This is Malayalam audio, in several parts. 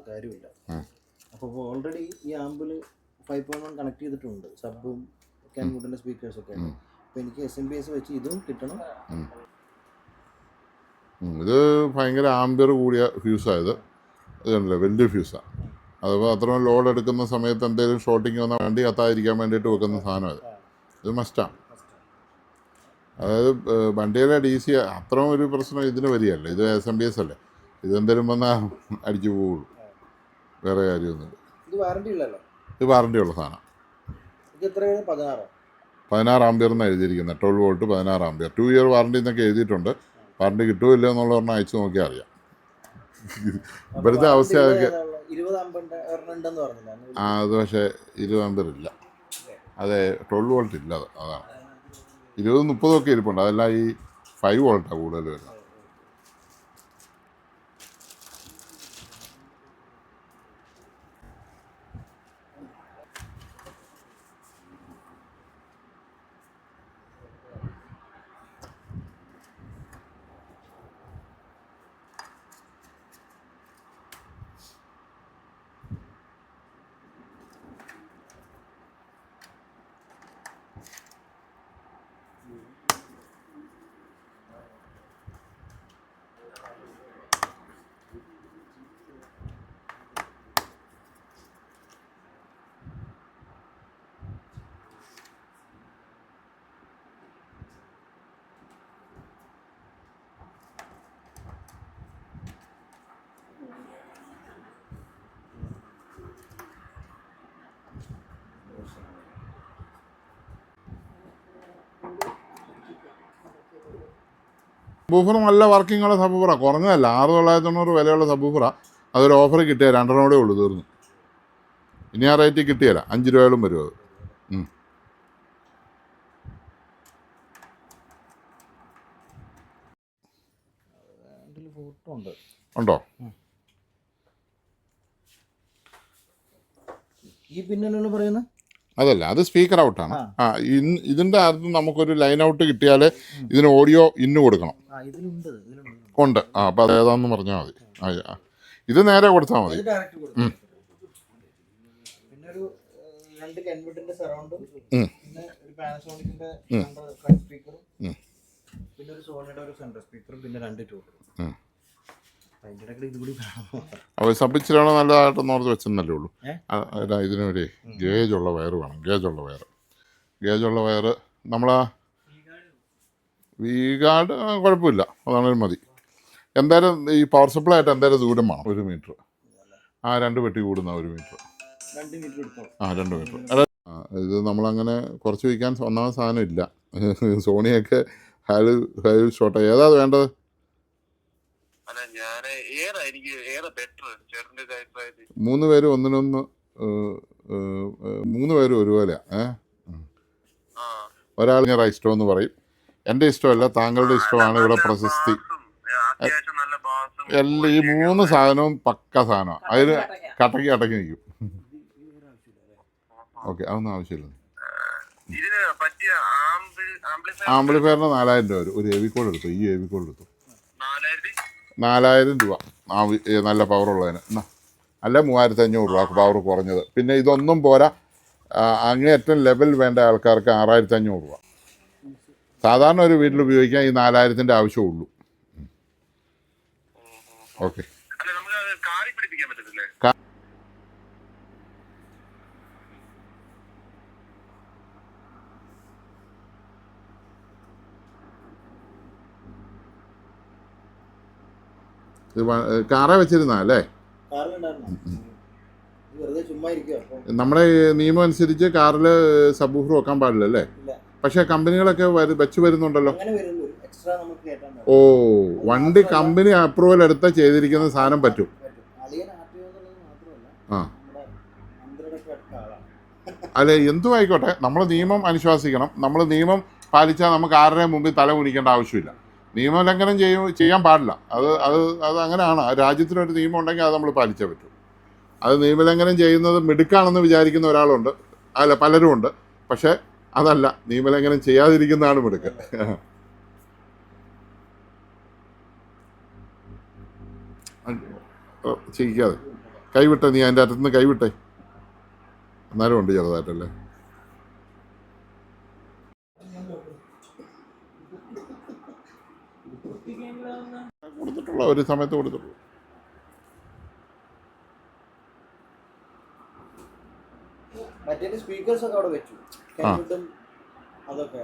കാര്യമില്ല. അപ്പോൾ ഓൾറെഡി ഈ ആമ്പിൽ 5.1 കണക്ട് ചെയ്തിട്ടുണ്ട്, സബും ക്യാൻവുഡിൻ്റെ സ്പീക്കേഴ്സൊക്കെ. അപ്പോൾ എനിക്ക് SMPS വെച്ച് ഇതും കിട്ടണം. ഇത് ഭയങ്കര ആംബിയർ കൂടിയ ഫ്യൂസായത്. ഇത് കണ്ടില്ലേ, വലിയ ഫ്യൂസാണ്. അതിപ്പോൾ അത്രയും ലോഡ് എടുക്കുന്ന സമയത്ത് എന്തെങ്കിലും ഷോർട്ടിങ് വന്നാൽ വണ്ടി കത്താതിരിക്കാൻ വേണ്ടിയിട്ട് വെക്കുന്ന സാധനം അത്. ഇത് മസ്റ്റാണ്. അതായത് വണ്ടിയിലെ DC അത്രയും ഒരു പ്രശ്നം ഇതിന് വരികയല്ല. ഇത് SMPS അല്ലേ, ഇതെന്തെങ്കിലും വന്നാൽ അടിച്ചു പോവുള്ളൂ, വേറെ കാര്യമൊന്നുമില്ല. ഇത് വാറണ്ടി ഇല്ലല്ലോ, ഇത് വാറണ്ടി ഉള്ള സാധനം. ഇത് എത്രയാണ്? 16 ആംബിയർ എന്നാണ് എഴുതിയിരിക്കുന്നത്. 12 വോൾട്ട് 16 ആംബിയർ. 2 ഇയർ വാറണ്ടി എന്നൊക്കെ എഴുതിയിട്ടുണ്ട്. വാറണ്ടി കിട്ടുമോ ഇല്ലയോ എന്നുള്ള പറഞ്ഞാൽ അയച്ചു നോക്കിയാൽ അറിയാം. ഇപ്പോഴത്തെ അവസ്ഥ അതൊക്കെ. 20 ആമ്പിൻ്റെ ഉണ്ടെന്ന് പറഞ്ഞില്ല. അത് പക്ഷേ 20 ആംബിയർ ഇല്ല, അതെ 12 വോൾട്ട് ഇല്ല. അതാണ് 20-30 ഒക്കെ ഇരിപ്പുണ്ട്. അതെല്ലാം ഈ 5 വോൾട്ടാണ് കൂടുതൽ വരുന്നത്. സബ്ബൂഫർ നല്ല വർക്കിംഗ് ഉള്ള സബ്ബൂഫറാണ്, കുറഞ്ഞതല്ല. 6990 വിലയുള്ള സബ്ബൂഫറാണ്. അതൊരു ഓഫർ കിട്ടിയാൽ 2 ഉള്ളൂ, തീർന്നു. ഇനി ആ റേറ്റ് കിട്ടിയല്ല, 5 രൂപയോളം വരും അത്. ഉണ്ടോ? ഈ പിന്നല്ലോ പറയുന്നത് അതല്ല, അത് സ്പീക്കർ ഔട്ടാണ്. ഇതിൻ്റെ അകത്ത് നമുക്കൊരു ലൈൻ ഔട്ട് കിട്ടിയാൽ ഇതിന് ഓഡിയോ ഇന്ന് കൊടുക്കണം. ഉണ്ട്. അപ്പോൾ അത് ഏതാണെന്ന് പറഞ്ഞാൽ മതി. ഇത് നേരെ കൊടുത്താൽ മതി. അപ്പോൾ സബിച്ചിലാണോ നല്ലതായിട്ടൊന്നും ഓർത്ത് വെച്ചെന്നല്ലേ ഉള്ളൂ. ഇതിനൊരു ഗേജുള്ള വയറ് വേണം. ഗേജുള്ള വയറ് നമ്മളാ V-Guard കുഴപ്പമില്ല, അതാണെങ്കിലും മതി. എന്തായാലും ഈ പവർ സപ്ലൈ ആയിട്ട് എന്തായാലും ദൂരം വേണം, 1 മീറ്റർ. 2 പെട്ടി കൂടുന്ന 1 മീറ്റർ. 2 മീറ്റർ. അല്ല, ഇത് നമ്മളങ്ങനെ കുറച്ച് വയ്ക്കാൻ ഒന്നാമത് സാധനം ഇല്ല. സോണിയൊക്കെ ഹൈ ഷോട്ട്. ഏതാ വേണ്ടത്? 3 പേര് ഒന്നിനൊന്ന് 3 പേരും ഒരുപോലെയാണ്. ഒരാൾ ഞാൻ ഇഷ്ടം എന്ന് പറയും. എൻ്റെ ഇഷ്ടമല്ല, താങ്കളുടെ ഇഷ്ടമാണ് ഇവിടെ പ്രശസ്തി. എല്ലാം ഈ 3 സാധനവും പക്ക സാധനമാണ്. അതിന് കട്ടക്കി നിൽക്കും. ഓക്കെ, അതൊന്നും ആവശ്യമില്ല. ആംപ്ലിഫയറിന് 4000 രൂപ വരും. ഒരു AV കോഡ് എടുത്തു. ഈ AV കോഡ് എടുത്തു. 4000 രൂപ നല്ല പവറുള്ളതിന്. അല്ല 3500 രൂപ പവർ കുറഞ്ഞത്. പിന്നെ ഇതൊന്നും പോരാ, അങ്ങേയറ്റം ലെവൽ വേണ്ട ആൾക്കാർക്ക് 6500 രൂപ. സാധാരണ ഒരു വീട്ടിൽ ഉപയോഗിക്കാൻ ഈ 4000-ൻ്റെ ആവശ്യമുള്ളൂ. ഓക്കെ. കാറ വെച്ചിരുന്നല്ലേ? നമ്മുടെ നിയമം അനുസരിച്ച് കാറിൽ സബ്വൂഫർ വെക്കാൻ പാടില്ലല്ലേ? പക്ഷേ കമ്പനികളൊക്കെ വെച്ച് വരുന്നുണ്ടല്ലോ. ഓ, വണ്ടി കമ്പനി അപ്രൂവൽ എടുത്ത ചെയ്തിരിക്കുന്ന സാധനം പറ്റും. അല്ലെ, എന്തും ആയിക്കോട്ടെ, നമ്മൾ നിയമം അനുശാസിക്കണം. നമ്മൾ നിയമം പാലിച്ചാൽ നമുക്ക് ആരുടെയും മുമ്പിൽ തല കുനിക്കേണ്ട ആവശ്യമില്ല. നിയമലംഘനം ചെയ്യാൻ പാടില്ല. അത് അങ്ങനെയാണ്. രാജ്യത്തിനൊരു നിയമം ഉണ്ടെങ്കിൽ അത് നമ്മൾ പാലിച്ചേ പറ്റൂ. അത് നിയമലംഘനം ചെയ്യുന്നത് മിടുക്കാണെന്ന് വിചാരിക്കുന്ന ഒരാളുണ്ട്, അല്ല പലരും ഉണ്ട്. പക്ഷേ അതല്ല, നിയമലംഘനം ചെയ്യാതിരിക്കുന്നതാണ് മിടുക്ക്. ചെയ്യിക്കാതെ കൈവിട്ടെ, നീ അതിൻ്റെ അറ്റത്തുനിന്ന് കൈവിട്ടെ. എന്നാലും ഉണ്ട് ചെറുതായിട്ടല്ലേ. കൊടുത്തിട്ടുള്ള ഒരു സമയത്ത് കൊടുത്തിട്ടുള്ളൂ. മറ്റേ സ്പീക്കേഴ്സ് ഒക്കെ അവിടെ വെച്ചു, അതൊക്കെ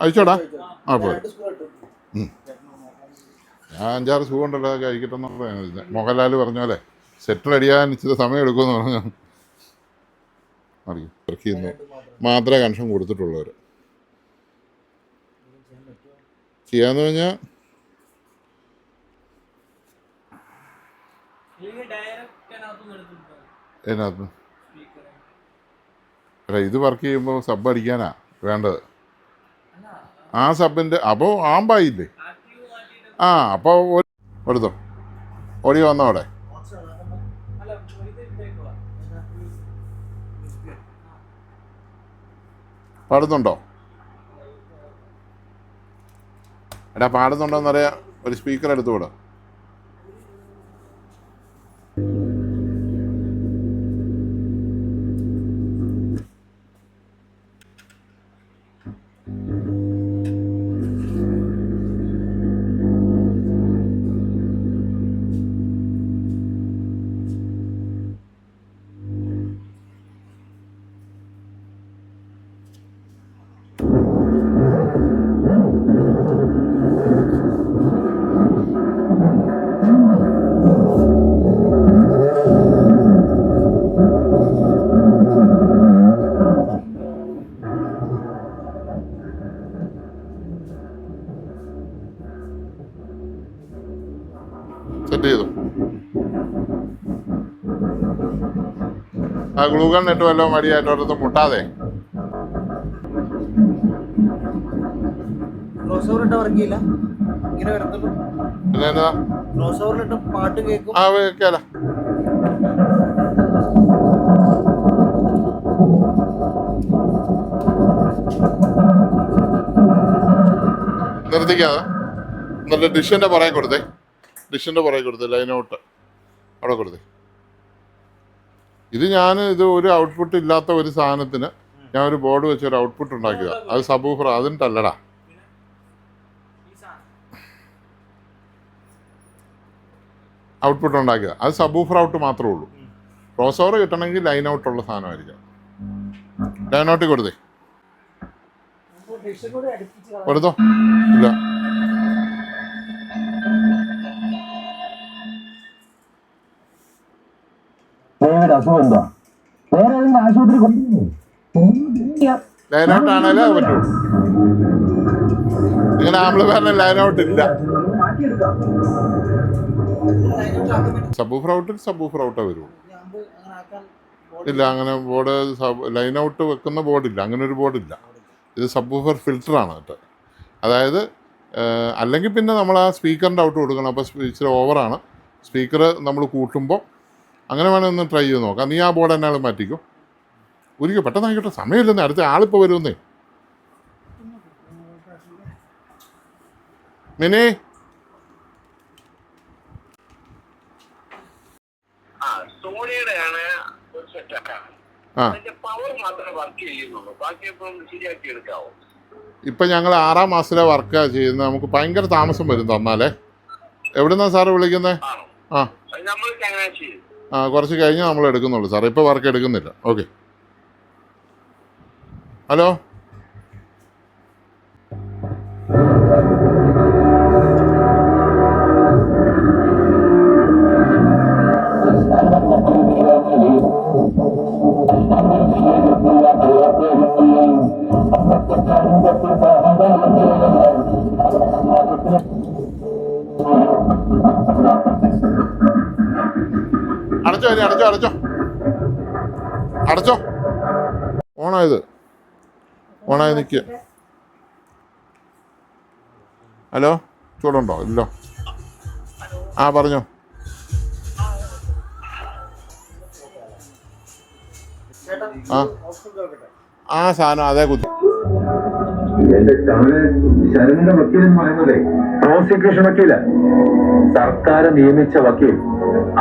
അയച്ചോടാ. ആ പോയി. ഞാൻ 5-6 സ്പൂൺ ഉണ്ടല്ലോ, അതൊക്കെ അയക്കട്ടെന്നാണ് പറയുന്നത്. മോഹൻലാൽ പറഞ്ഞ പോലെ സെറ്റിൽ അടിയാൻ ഇച്ചിരി സമയം എടുക്കുമെന്ന് പറഞ്ഞു. അറിയുന്നു മാത്രമേ കണക്ഷൻ കൊടുത്തിട്ടുള്ളവർ. ചെയ്യാന്ന് പറഞ്ഞാൽ അതിനകത്ത് അല്ല, ഇത് വർക്ക് ചെയ്യുമ്പോൾ സബ് അടിക്കാനാ വേണ്ടത്. ആ സബിൻ്റെ അപ്പോൾ ആമ്പായില്ലേ. ആ അപ്പോൾ എടുത്തോ, ഓടി വന്നോ അവിടെ. പാടുന്നുണ്ടോ? എടാ പാടുന്നുണ്ടോന്നറിയാം. ഒരു സ്പീക്കർ എടുത്തുകൂടാ. സെറ്റ് ചെയ്തു. ആ ഗ്ലൂഗൺ ഇട്ട് വല്ലതും മടിയായിട്ട് ഒരിടത്ത് മുട്ടാതെ. പിന്നെ ആ കേല നിർത്തിക്കാതെ എന്നിട്ട് ഡിഷിൻ്റെ പുറകെ കൊടുത്തേ. ഡിഷിൻ്റെ പുറകെ കൊടുത്തേ, ലൈനൗട്ട് അവിടെ കൊടുത്തേ. ഇത് ഒരു ഔട്ട്പുട്ട് ഇല്ലാത്ത ഒരു സാധനത്തിന് ഞാൻ ഒരു ബോർഡ് വെച്ച് ഒരു ഔട്ട്പുട്ട് ഉണ്ടാക്കിയതാണ്. അത് സബൂഫർ അതിനിട്ടല്ലടാ. ഔട്ട്പുട്ട് ഉണ്ടാക്കിയത് അത് സബൂഫർ ഔട്ട് മാത്രമേ ഉള്ളൂ. ക്രോസ് ഓവർ കിട്ടണമെങ്കിൽ ലൈൻ ഔട്ടുള്ള സാധനമായിരിക്കണം. ലൈൻ ഔട്ടിൽ കൊടുത്തേ. കൊടുത്തോ? ഇല്ല. ലൈൻ ഔട്ട് ആണേലേ അത് പറ്റുള്ളൂ. ഇങ്ങനെ ആംപ്ലിഫയറിന് ലൈൻ ഔട്ട് ഇല്ല. സബൂഫർ ഔട്ടേ വരുള്ളൂ. ഇല്ല, അങ്ങനെ ബോർഡ് ലൈൻ ഔട്ട് വെക്കുന്ന ബോർഡില്ല. അങ്ങനെ ഒരു ബോർഡില്ല. ഇത് സബ്വൂഫർ ഫിൽറ്ററാണ് കേട്ടോ. അതായത് അല്ലെങ്കിൽ പിന്നെ നമ്മൾ ആ സ്പീക്കറിൻ്റെ ഔട്ട് കൊടുക്കണം. അപ്പോൾ ഇച്ചിരി ഓവറാണ്. സ്പീക്കർ നമ്മൾ കൂട്ടുമ്പോൾ അങ്ങനെ വേണമെങ്കിൽ ഒന്ന് ട്രൈ ചെയ്ത് നോക്കാം. നീ ആ ബോർഡ് എന്നാലും മാറ്റിക്കും. ഒരിക്കൽ പെട്ടെന്ന് ആയിക്കോട്ടെ, സമയമില്ലെന്നേ. അടുത്ത ആളിപ്പോൾ വരുമെന്നേ. മിനി ഇപ്പം ഞങ്ങൾ 6-ാം മാസത്തിലെ വർക്കാണ് ചെയ്യുന്നത്. നമുക്ക് ഭയങ്കര താമസം വരും തന്നാലേ. എവിടുന്നാ സാറ് വിളിക്കുന്നത്? കുറച്ച് കഴിഞ്ഞ് നമ്മൾ എടുക്കുന്നുള്ളൂ സാർ. ഇപ്പോൾ വർക്ക് എടുക്കുന്നില്ല. ഓക്കെ. ഹലോ, അടച്ചോ. ഓണായി നിൽക്കുക. ഹലോ, ചൂടുണ്ടോ? ഇല്ലോ. ആ പറഞ്ഞോ. ആ ആ സാധനം അതേ കുത്തി. എന്റെ കവന് ശരണിന്റെ വക്കീൽ എന്ന് പറയുന്നതേ പ്രോസിക്യൂഷൻ വക്കീല, സർക്കാർ നിയമിച്ച വക്കീൽ.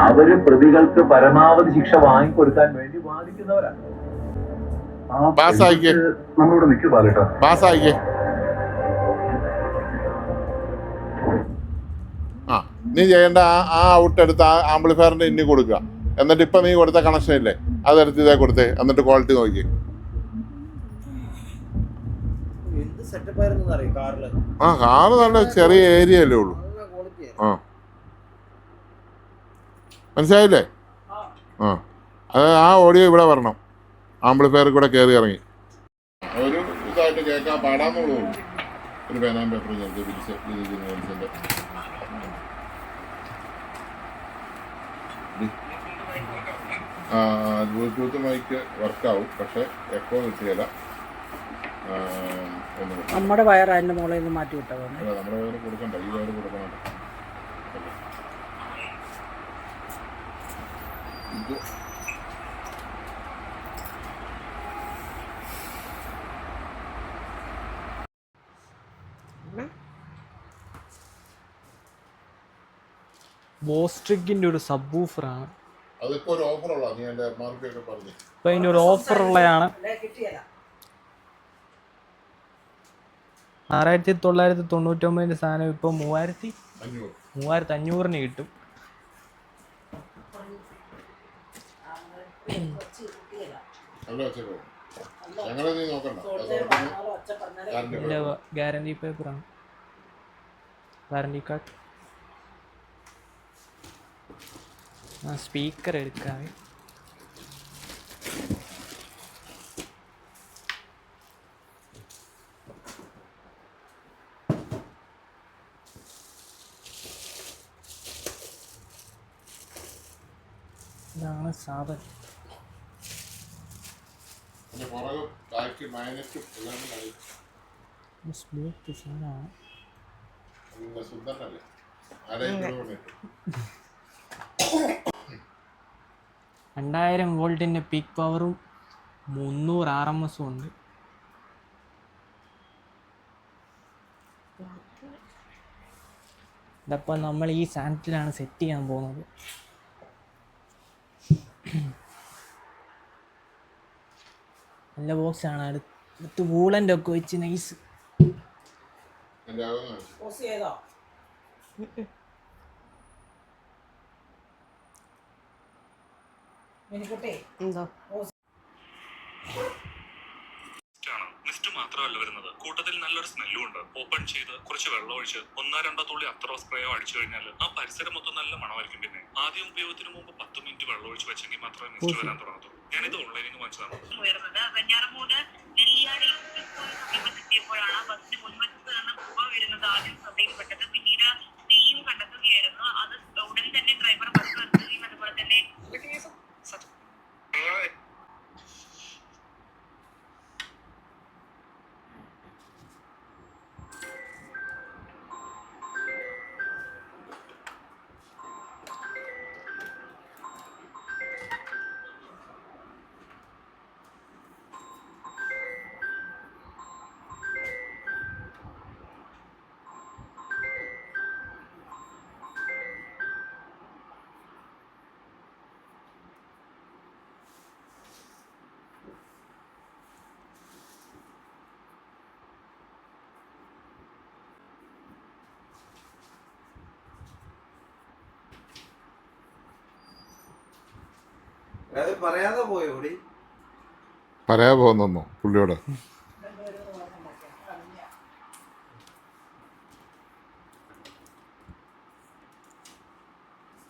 അവര് പ്രതികൾക്ക് പരമാവധി ശിക്ഷ വാങ്ങിക്കൊടുക്കാൻ വേണ്ടി വാദിക്കുന്നവരാണ്. നമ്മളിവിടെ നിൽക്കുക പാലട്ടോ. പാസ്സായിക്കേ. ആ നീ ചെയ്യേണ്ട ആ ഔട്ട് എടുത്ത് ആ ആംപ്ലിഫയറിന്റെ ഇനി കൊടുക്കുക. എന്നിട്ട് ഇപ്പൊ നീ കൊടുത്ത കണക്ഷൻ ഇല്ലേ അതെടുത്ത് ഇതേ കൊടുത്തേ. എന്നിട്ട് ക്വാളിറ്റി നോക്കി. ആ കാറ് നല്ല ചെറിയ ഏരിയ അല്ലേ ഉള്ളൂ. ആ മനസ്സിലായില്ലേ? ആ അത് ആ ഓഡിയോ ഇവിടെ വരണം. ആംപ്ലിഫയർ കൂടെ കയറി ഇറങ്ങി ഒരു ഇതായിട്ട് കേൾക്കാൻ പാടാന്നുള്ളൂ. ഒരു പേനാൻ പേപ്പർ ചേർത്ത് വിളിച്ചിന്റെ ബ്ലൂടൂത്ത് മൈക്ക് വർക്കാവും, പക്ഷെ എക്കോ കിട്ടുകയില്ല. നമ്മുടെ വയർ അതിൻ്റെ മുകളിൽ നിന്ന് മാറ്റി വിട്ടാൽ നമ്മുടെ വയർ കൊടുക്കണ്ട, ഈ വയർ കൊടുക്കണം. ഇത് ബോസ്ട്രിക്കിന്റെ ഒരു സബ് വൂഫറാണ്. അതിപ്പോ ഒരു ഓഫറുള്ള നീ എന്റെ MRP ഒക്കെ പറഞ്ഞു. ഇപ്പൊ അതിന്റെ ഒരു ഓഫർ ഉള്ളതാണ്. 6999 സാധനം ഇപ്പൊ 3500 കിട്ടും. ഗ്യാരണ്ടി പേപ്പറാണ്, വാറണ്ടി കാർഡ്. ആ സ്പീക്കർ എടുക്കാവേ. ഇതാണ് സാധനം. സ്മൂത്ത് സാധനമാണ്. 2000 വോൾട്ടിൻ്റെ പീക്ക് പവറും 300 RMS ഉണ്ട്. ഇതപ്പോൾ നമ്മൾ ഈ സാധനത്തിലാണ് സെറ്റ് ചെയ്യാൻ പോകുന്നത്. നല്ല ബോക്സാണ്. അടുത്ത് വൂളൻ്റെ ഒക്കെ വെച്ച് നൈസ്. മിസ്റ്റ് മാത്രമല്ല വരുന്നത്, കൂട്ടത്തിൽ നല്ലൊരു സ്മെല്ലും ഉണ്ട്. ഓപ്പൺ ചെയ്ത് കുറച്ച് വെള്ളം ഒഴിച്ച് 1-2 തുള്ളി അത്രോ സ്പ്രേയോ അടിച്ചു കഴിഞ്ഞാൽ ആ പരിസരം മൊത്തം നല്ല മണമായിരിക്കും. പിന്നെ ആദ്യം ഉപയോഗത്തിന് മുമ്പ് 10 മിനിറ്റ് വെള്ളം ഒഴിച്ച് വെച്ചെങ്കിൽ മാത്രമേ മിസ്റ്റ് വരാൻ തുടങ്ങത്തുള്ളൂ. ഞാനിത് ഓൺലൈനിൽ നിന്ന് വാങ്ങിച്ചതാണ്. സമീപത്തെത്തിയപ്പോഴാണ് ബസ്സിന് മുൻവശത്ത് നിന്ന് പുക വരുന്നത് ആദ്യം ശ്രദ്ധയിൽപ്പെട്ടത്. പിന്നീട് തീയും കണ്ടെത്തുകയായിരുന്നു. അത് ഉടൻ തന്നെ ഡ്രൈവർ ബസ് നിർത്തുകയും അതുപോലെ തന്നെ പറയാ പോകുന്നോ പുള്ളിയോട്?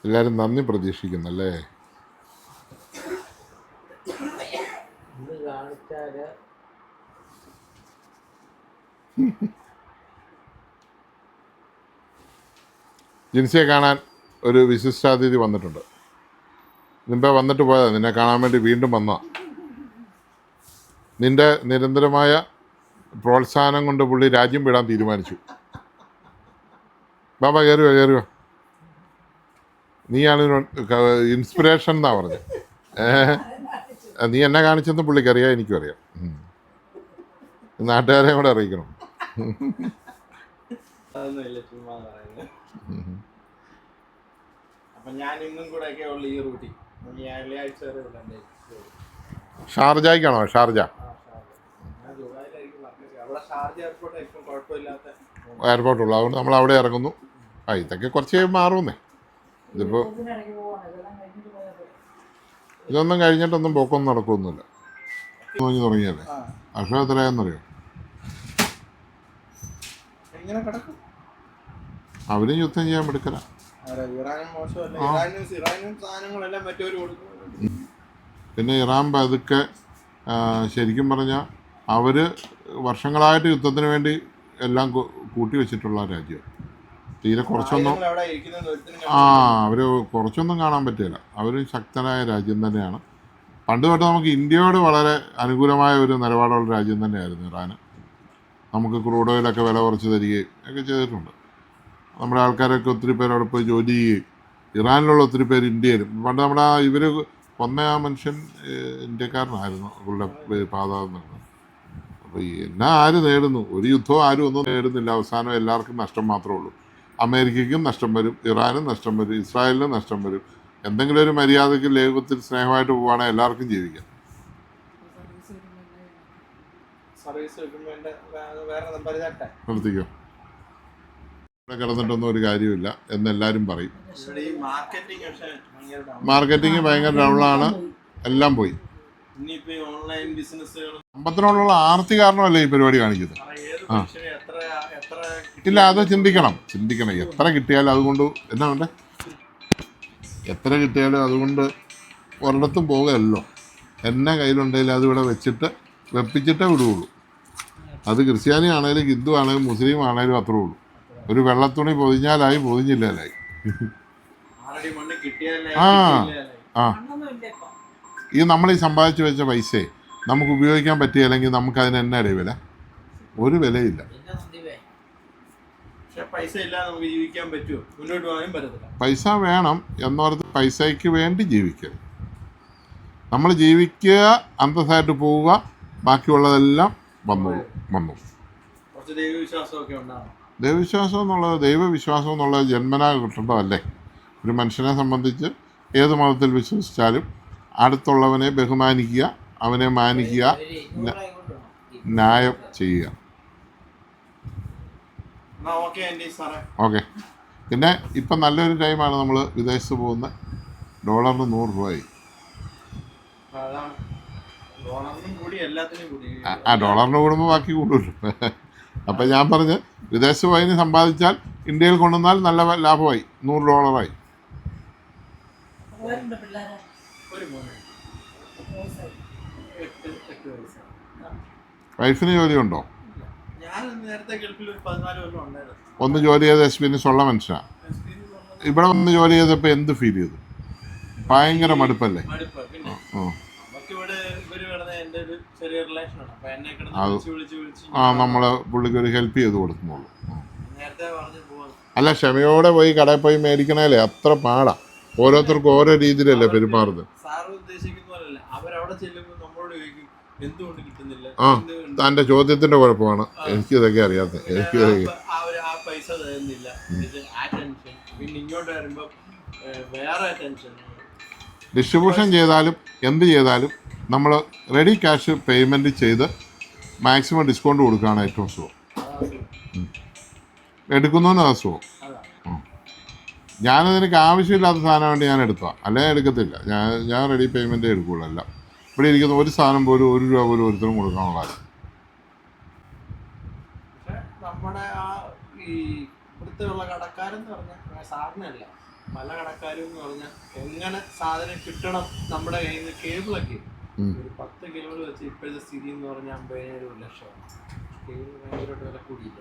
എല്ലാരും നന്ദി പ്രതീക്ഷിക്കുന്നല്ലേ? ജിൻസിയെ കാണാൻ ഒരു വിശിഷ്ടാതിഥി വന്നിട്ടുണ്ട്. നിന്റെ വന്നിട്ട് പോയതാ, നിന്നെ കാണാൻ വേണ്ടി വീണ്ടും വന്നതാ. നിന്റെ നിരന്തരമായ പ്രോത്സാഹനം കൊണ്ട് പുള്ളി രാജ്യം വിടാൻ തീരുമാനിച്ചു. ബാബാ കയറുക കയറുക. നീയാണ് ഇൻസ്പിറേഷൻ എന്നാ പറഞ്ഞത്. നീ എന്നെ കാണിച്ചെന്ന് പുള്ളിക്കറിയാം, എനിക്കും അറിയാം. നാട്ടുകാരെയും കൂടെ അറിയിക്കണം. അതൊന്നുമില്ല, ചുമ്മാ പറയുന്നത്. അപ്പം ഞാൻ ഇന്നും കൂടെ ഒക്കെ ഉള്ള ഈ റൂട്ടി വെള്ളിയാഴ്ച വരെ ഇവിടെ ഉണ്ട്. ഷാർജയ്ക്കാണോ? ഷാർജ ഞാൻ ദുബായിലായിരിക്കും പറഞ്ഞത്. അവിടെ ഷാർജ എയർപോർട്ടായിരിക്കും കുഴപ്പമില്ലാത്ത എയർപോർട്ടുള്ളൂ, അതുകൊണ്ട് നമ്മൾ അവിടെ ഇറങ്ങുന്നു. ഇതൊക്കെ കുറച്ച് മാറുന്നേ. ഇതിപ്പോൾ ഇതൊന്നും കഴിഞ്ഞിട്ടൊന്നും പോക്കൊന്നും നടക്കുമൊന്നുമില്ല. തുടങ്ങിയല്ലേ. അക്ഷരം എത്രയാണെന്നറിയോ? എങ്ങനെ കിടക്കും? അവരും യുദ്ധം ചെയ്യാൻ എടുക്കല. ഇറാനും മോശമല്ല, ഇറാനും സാധനങ്ങളെല്ലാം മറ്റവർ കൊടുക്കും. പിന്നെ ഇറാൻ പതുക്കെ ശരിക്കും പറഞ്ഞാൽ അവർ വർഷങ്ങളായിട്ട് യുദ്ധത്തിന് വേണ്ടി എല്ലാം കൂട്ടി വെച്ചിട്ടുള്ള രാജ്യം. തീരെ കുറച്ചൊന്നും അവർ കുറച്ചൊന്നും കാണാൻ പറ്റില്ല. അവർ ശക്തനായ രാജ്യം തന്നെയാണ്. പണ്ട് തൊട്ട് നമുക്ക് ഇന്ത്യയോട് വളരെ അനുകൂലമായ ഒരു നിലപാടുള്ള രാജ്യം തന്നെയായിരുന്നു ഇറാൻ. നമുക്ക് ക്രൂഡ് ഓയിലൊക്കെ വില കുറച്ച് തരികയും ഒക്കെ ചെയ്തിട്ടുണ്ട്. നമ്മുടെ ആൾക്കാരൊക്കെ ഒത്തിരി പേര് അവിടെ പോയി ജോലി ചെയ്യുകയും, ഇറാനിലുള്ള ഒത്തിരി പേര് ഇന്ത്യയിലും. പണ്ട് നമ്മുടെ ഇവർ കൊന്ന ആ മനുഷ്യൻ ഇന്ത്യക്കാരനായിരുന്നു, അവരുടെ പാതാളം നടന്നത്. അപ്പോൾ എന്നാ ആര് നേടുന്നു? ഒരു യുദ്ധവും ആരും ഒന്നും നേടുന്നില്ല. അവസാനം എല്ലാവർക്കും നഷ്ടം മാത്രമേ ഉള്ളൂ. അമേരിക്കയ്ക്കും നഷ്ടം വരും, ഇറാനും നഷ്ടം വരും, ഇസ്രായേലിനും നഷ്ടം വരും. എന്തെങ്കിലും ഒരു മര്യാദയ്ക്ക് ലേഖത്തിൽ സ്നേഹമായിട്ട് പോവുകയാണെങ്കിൽ എല്ലാവർക്കും ജീവിക്കാം. നിർത്തിക്കോ, ഇവിടെ കിടന്നിട്ടൊന്നും ഒരു കാര്യമില്ല എന്നെല്ലാവരും പറയും. മാർക്കറ്റിംഗ് ഭയങ്കര ഡൗണാണ്, എല്ലാം പോയി. സമ്പത്തിനോടുള്ള ആർത്തി കാരണമല്ലേ ഈ പരിപാടി കാണിക്കുന്നത്. ഇല്ല, അത് ചിന്തിക്കണം. എത്ര കിട്ടിയാലും അതുകൊണ്ട് എന്നാ വേണ്ടേ? എത്ര കിട്ടിയാലും അതുകൊണ്ട് ഒരിടത്തും പോകുകയല്ലോ. എന്നെ കയ്യിലുണ്ടെങ്കിൽ അതിവിടെ വെപ്പിച്ചിട്ടേ വിടുകയുള്ളൂ. അത് ക്രിസ്ത്യാനി ആണേലും ഹിന്ദു ആണേലും മുസ്ലിം ആണേലും അത്രേ ഉള്ളൂ. ഒരു വെള്ളത്തുണി പൊതിഞ്ഞാലായി, പൊതിഞ്ഞില്ലാലായി. ഈ നമ്മൾ ഈ സമ്പാദിച്ചു വെച്ച പൈസയെ നമുക്ക് ഉപയോഗിക്കാൻ പറ്റിയില്ലെങ്കിൽ നമുക്ക് അതിന് എന്നാ വില? ഒരു വിലയില്ല. പൈസ വേണം എന്നോർത്ത് പൈസയ്ക്ക് വേണ്ടി ജീവിക്കരുത്. നമ്മൾ ജീവിക്കുക, അന്തസ്സായിട്ട് പോവുക, ബാക്കിയുള്ളതെല്ലാം വന്നു. ദൈവവിശ്വാസം എന്നുള്ളത്, ദൈവവിശ്വാസം എന്നുള്ളത് ജന്മനാ കിട്ടേണ്ടതല്ലേ? ഒരു മനുഷ്യനെ സംബന്ധിച്ച് ഏത് മതത്തിൽ വിശ്വസിച്ചാലും അടുത്തുള്ളവനെ ബഹുമാനിക്കുക, അവനെ മാനിക്കുക, ന്യായം ചെയ്യുക. ഓക്കെ. പിന്നെ ഇപ്പം നല്ലൊരു ടൈമാണ് നമ്മൾ വിദേശത്ത് പോകുന്നത്. ഡോളറിന് 100 രൂപയായി. ഡോളറിന് കൂടുമ്പോൾ ബാക്കി കൂടുമല്ലോ. അപ്പം ഞാൻ പറഞ്ഞ് വിദേശത്ത് പോയി സമ്പാദിച്ചാൽ ഇന്ത്യയിൽ കൊണ്ടുവന്നാൽ നല്ല ലാഭമായി. $100 വൈഫിന് ജോലിയുണ്ടോ? ഒന്ന് ജോലി ചെയ്ത എക്സ്പീരിയൻസ് ഉള്ള മനുഷ്യനാണ്. ഇവിടെ വന്ന് ജോലി ചെയ്തപ്പോൾ എന്ത് ഫീൽ ചെയ്തു? ഭയങ്കര മടുപ്പല്ലേ? നമ്മള് പുള്ളിക്ക് ഒരു ഹെൽപ്പ് ചെയ്ത് കൊടുക്കുന്നുള്ളൂ. അല്ല, ക്ഷമയോടെ പോയി കടയിൽ പോയി മേടിക്കണേലേ അത്ര പാടാ. ഓരോരുത്തർക്കും ഓരോ രീതിയിലല്ലേ പെരുമാറുന്നത്. തൻ്റെ ചോദ്യത്തിന്റെ കുഴപ്പമാണ്. എനിക്കിതൊക്കെ അറിയാത്ത. ഡിസ്ട്രിബ്യൂഷൻ ചെയ്താലും എന്ത് ചെയ്താലും നമ്മൾ റെഡി ക്യാഷ് പേയ്മെൻറ്റ് ചെയ്ത് മാക്സിമം ഡിസ്കൗണ്ട് കൊടുക്കുകയാണ് ഏറ്റവും സുഖം. എടുക്കുന്നതിന് അത് സുഖം. ഞാനതിനൊക്കെ ആവശ്യമില്ലാത്ത സാധനം വേണ്ടി ഞാൻ എടുത്താൽ അല്ലെങ്കിൽ എടുക്കത്തില്ല. ഞാൻ റെഡി പേയ്മെൻറ്റേ എടുക്കുകയുള്ളൂ. എല്ലാം ഇവിടെ ഇരിക്കുന്ന ഒരു സാധനം പോലും ₹1 പോലും ഒരുത്തരും കൊടുക്കാനുള്ള. നമ്മുടെ ഈ ഇവിടുത്തെ കടക്കാരെന്ന് പറഞ്ഞാൽ സാധനമല്ല, പല കടക്കാരും എന്ന് പറഞ്ഞാൽ എങ്ങനെ സാധനം കിട്ടണം നമ്മുടെ കയ്യിൽ നിന്ന്. കേബിളൊക്കെ ഒരു 10 കിലോ വെച്ച് ഇപ്പോഴത്തെ സ്ഥിതി എന്ന് പറഞ്ഞാൽ 50,000 ലക്ഷമാണ്. കേബിൾ ഭയങ്കരമായിട്ട് വില കൂടിയില്ല.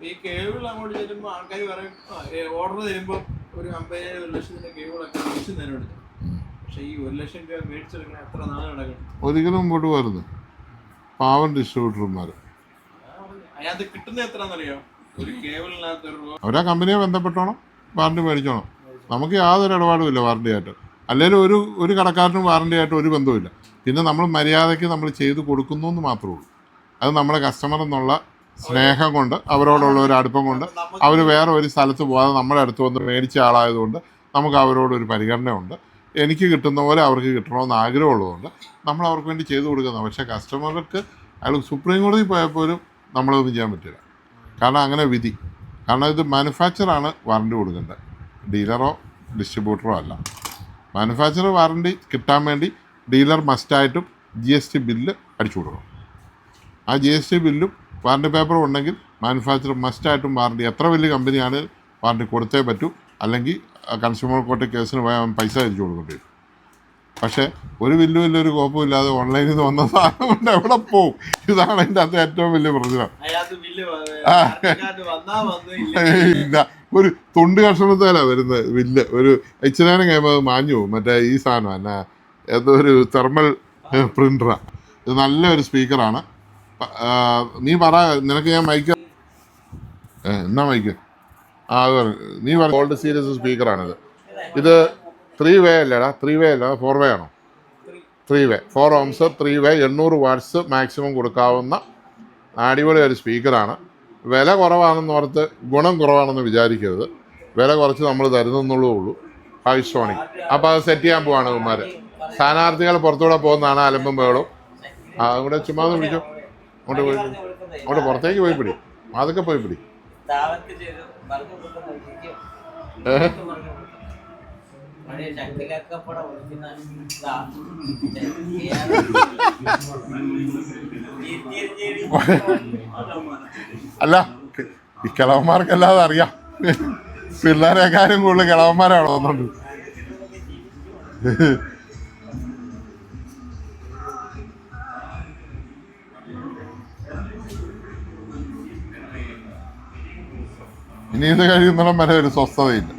ഈ കേബിൾ അങ്ങോട്ട് ചെല്ലുമ്പോൾ ആൾക്കാർ പറയും, ഓർഡർ തരുമ്പോൾ ഒരു 50,000 ലക്ഷത്തിന്റെ കേബിളൊക്കെ തിരിച്ചു തരുന്നുണ്ട്. പക്ഷെ ഈ 1 ലക്ഷം രൂപ മേടിച്ചെടുക്കണ എത്ര നാൾ നടക്കണം? ഒരിക്കലും മുമ്പോട്ട് വരുന്നു. പാവം ഡിസ്ട്രിബ്യൂട്ടർമാർ അതിനകത്ത് കിട്ടുന്നത് എത്രയാണെന്നറിയോ? ഒരു കേബിളിനകത്ത് അവരാ കമ്പനിയെ ബന്ധപ്പെട്ടോണം, വാറണ്ടി മേടിച്ചോണം. നമുക്ക് യാതൊരു ഇടപാടുമില്ല വാറണ്ടി ആയിട്ട്. അല്ലെങ്കിൽ ഒരു കടക്കാരനും വാറണ്ടി ആയിട്ട് ഒരു ബന്ധവുമില്ല. പിന്നെ നമ്മൾ മര്യാദയ്ക്ക് നമ്മൾ ചെയ്ത് കൊടുക്കുന്നു എന്ന് മാത്രമേ ഉള്ളൂ. അത് നമ്മുടെ കസ്റ്റമർ എന്നുള്ള സ്നേഹം കൊണ്ട് അവരോടുള്ള ഒരു അടുപ്പം കൊണ്ട് അവർ വേറെ ഒരു സ്ഥലത്ത് പോകാതെ നമ്മുടെ അടുത്ത് വന്ന് മേടിച്ച ആളായതുകൊണ്ട് നമുക്ക് അവരോടൊരു പരിഗണനയുണ്ട്. എനിക്ക് കിട്ടുന്ന പോലെ അവർക്ക് കിട്ടണമെന്ന് ആഗ്രഹമുള്ളതുകൊണ്ട് നമ്മൾ അവർക്ക് വേണ്ടി ചെയ്തു കൊടുക്കുന്നത്. പക്ഷേ കസ്റ്റമർക്ക് അയാൾ സുപ്രീം കോടതി പോയപ്പോലും നമ്മളതൊന്നും ചെയ്യാൻ പറ്റില്ല. കാരണം അങ്ങനെ വിധി. കാരണം ഇത് മാനുഫാക്ചറാണ് വാറണ്ടി കൊടുക്കേണ്ടത്, ഡീലറോ ഡിസ്ട്രിബ്യൂട്ടറോ അല്ല. മാനുഫാക്ചർ വാറണ്ടി കിട്ടാൻ വേണ്ടി ഡീലർ മസ്റ്റായിട്ടും GST ബില്ല് അടിച്ചു കൊടുക്കണം. ആ GST ബില്ലും വാറണ്ടി പേപ്പറും ഉണ്ടെങ്കിൽ മാനുഫാക്ചർ മസ്റ്റായിട്ടും വാറണ്ടി എത്ര വലിയ കമ്പനിയാണ് വാറണ്ടി കൊടുത്തേ പറ്റൂ. അല്ലെങ്കിൽ കൺസ്യൂമർ കോർട്ട് കേസിന് പോയാൽ പൈസ അടിച്ചു കൊടുക്കേണ്ടി വരും. പക്ഷേ ഒരു വലിയൊരു കോപ്പുമില്ലാതെ ഓൺലൈനിൽ നിന്ന് വന്ന സാധനം കൊണ്ട് എവിടെ പോവും? ഇതാണ് അതിൻ്റെ അകത്ത് ഏറ്റവും വലിയ പ്രശ്നം. ഇല്ല, ഒരു തുണ്ട് കഷണത്തേലാണ് വരുന്നത് ബില്ല്. ഒരു ഇച്ചിരി കഴിയുമ്പോൾ അത് മാഞ്ഞു പോകും. മറ്റേ ഈ സാധനം എന്നാ ഏതോ ഒരു തെർമൽ പ്രിൻ്ററാണ്. ഇത് നല്ലൊരു സ്പീക്കറാണ്. നീ പറ, നിനക്ക് ഞാൻ മൈക്ക് എന്നാ മൈക്ക് അത് നീ പറ. ഗോൾഡ് സീരീസ് സ്പീക്കറാണിത്. ഇത് 3 വേ അല്ലേടാ? 3 വേ അല്ല, 4 വേ ആണോ? 3 വേ, 4 ohms 3 വേ 800 വാട്ട്സ് മാക്സിമം കൊടുക്കാവുന്ന അടിപൊളി ഒരു സ്പീക്കറാണ്. വില കുറവാണെന്ന് ഓർത്ത് ഗുണം കുറവാണെന്ന് വിചാരിക്കരുത്. വില കുറച്ച് നമ്മൾ തരുന്നെന്നുള്ളൂ ഉള്ളൂ. ഹൈസ്ട്രോണിക്. അപ്പോൾ അത് സെറ്റ് ചെയ്യാൻ പോവാണ് കുമാർ. സ്ഥാനാർത്ഥികൾ പുറത്തൂടെ പോകുന്നതാണ് അലമ്പും ബഹളും. അതുകൂടെ ചുമ്മാ പിടിച്ചോ. അങ്ങോട്ട് പോയി, അങ്ങോട്ട് പുറത്തേക്ക് പോയി പിടി, അതൊക്കെ പോയി പിടി. അല്ല, ഈ കിളവന്മാർക്കല്ലാതെ അറിയാം. പിള്ളേരെക്കാരും കൂടുതൽ കിളവന്മാരാണോ തോന്നുന്നുണ്ട്. ഇനി ഇത് കഴിയുന്നിടം വരെ ഒരു സ്വസ്ഥതയില്ല.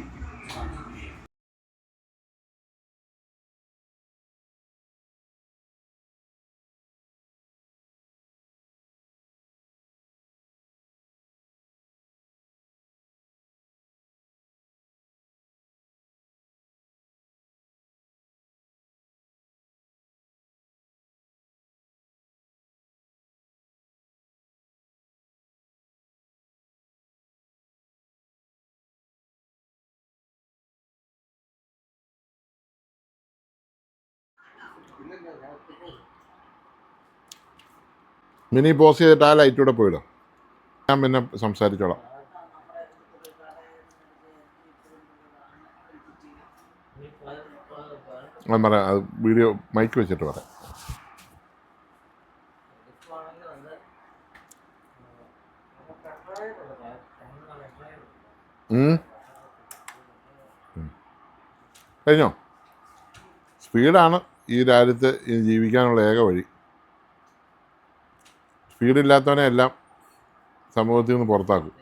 മിനി പോസ് ചെയ്തിട്ട് ആ ലൈറ്റൂടെ പോയിടാം. ഞാൻ പിന്നെ സംസാരിച്ചോളാം. ഞാൻ പറയാം, അത് വീഡിയോ മൈക്ക് വെച്ചിട്ട് പറയാം. കഴിഞ്ഞോ? സ്പീഡാണ് ഈ രാജ്യത്ത് ജീവിക്കാനുള്ള ഏക വഴി. സ്പീഡില്ലാത്തവനെ എല്ലാം സമൂഹത്തിൽ നിന്ന് പുറത്താക്കും.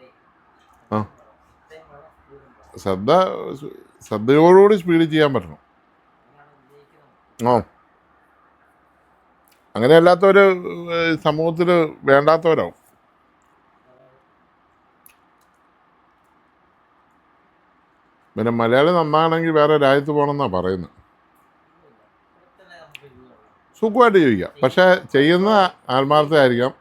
ശ്രദ്ധയോടുകൂടി സ്പീഡ് ചെയ്യാൻ പറ്റണം. അങ്ങനെ അല്ലാത്തവർ സമൂഹത്തിൽ വേണ്ടാത്തവരാവും. പിന്നെ മലയാളി നന്നാണെങ്കിൽ വേറെ രാജ്യത്ത് പോകണമെന്നാണ് പറയുന്നത്. സുഖമായിട്ട് ജീവിക്കാം, പക്ഷേ ചെയ്യുന്ന ആത്മാർത്ഥമായിരിക്കാം.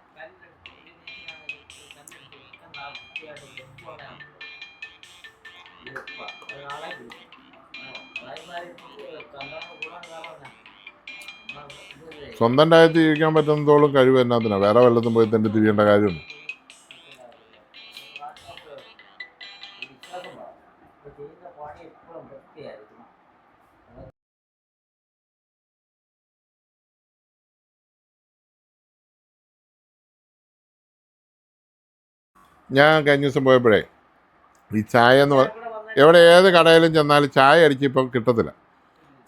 സ്വന്തം രാജ്യത്ത് ജീവിക്കാൻ പറ്റുന്നതോളം കഴിവ് എന്നാത്തിനാണ് വേറെ വല്ലത്തും പോയി തന്നെ തിരിയേണ്ട കാര്യമുണ്ട്. ഞാൻ കഴിഞ്ഞ ദിവസം പോയപ്പോഴേ ഈ ചായ എന്ന് എവിടെ ഏത് കടയിലും ചെന്നാലും ചായ അടിച്ച് ഇപ്പം കിട്ടത്തില്ല.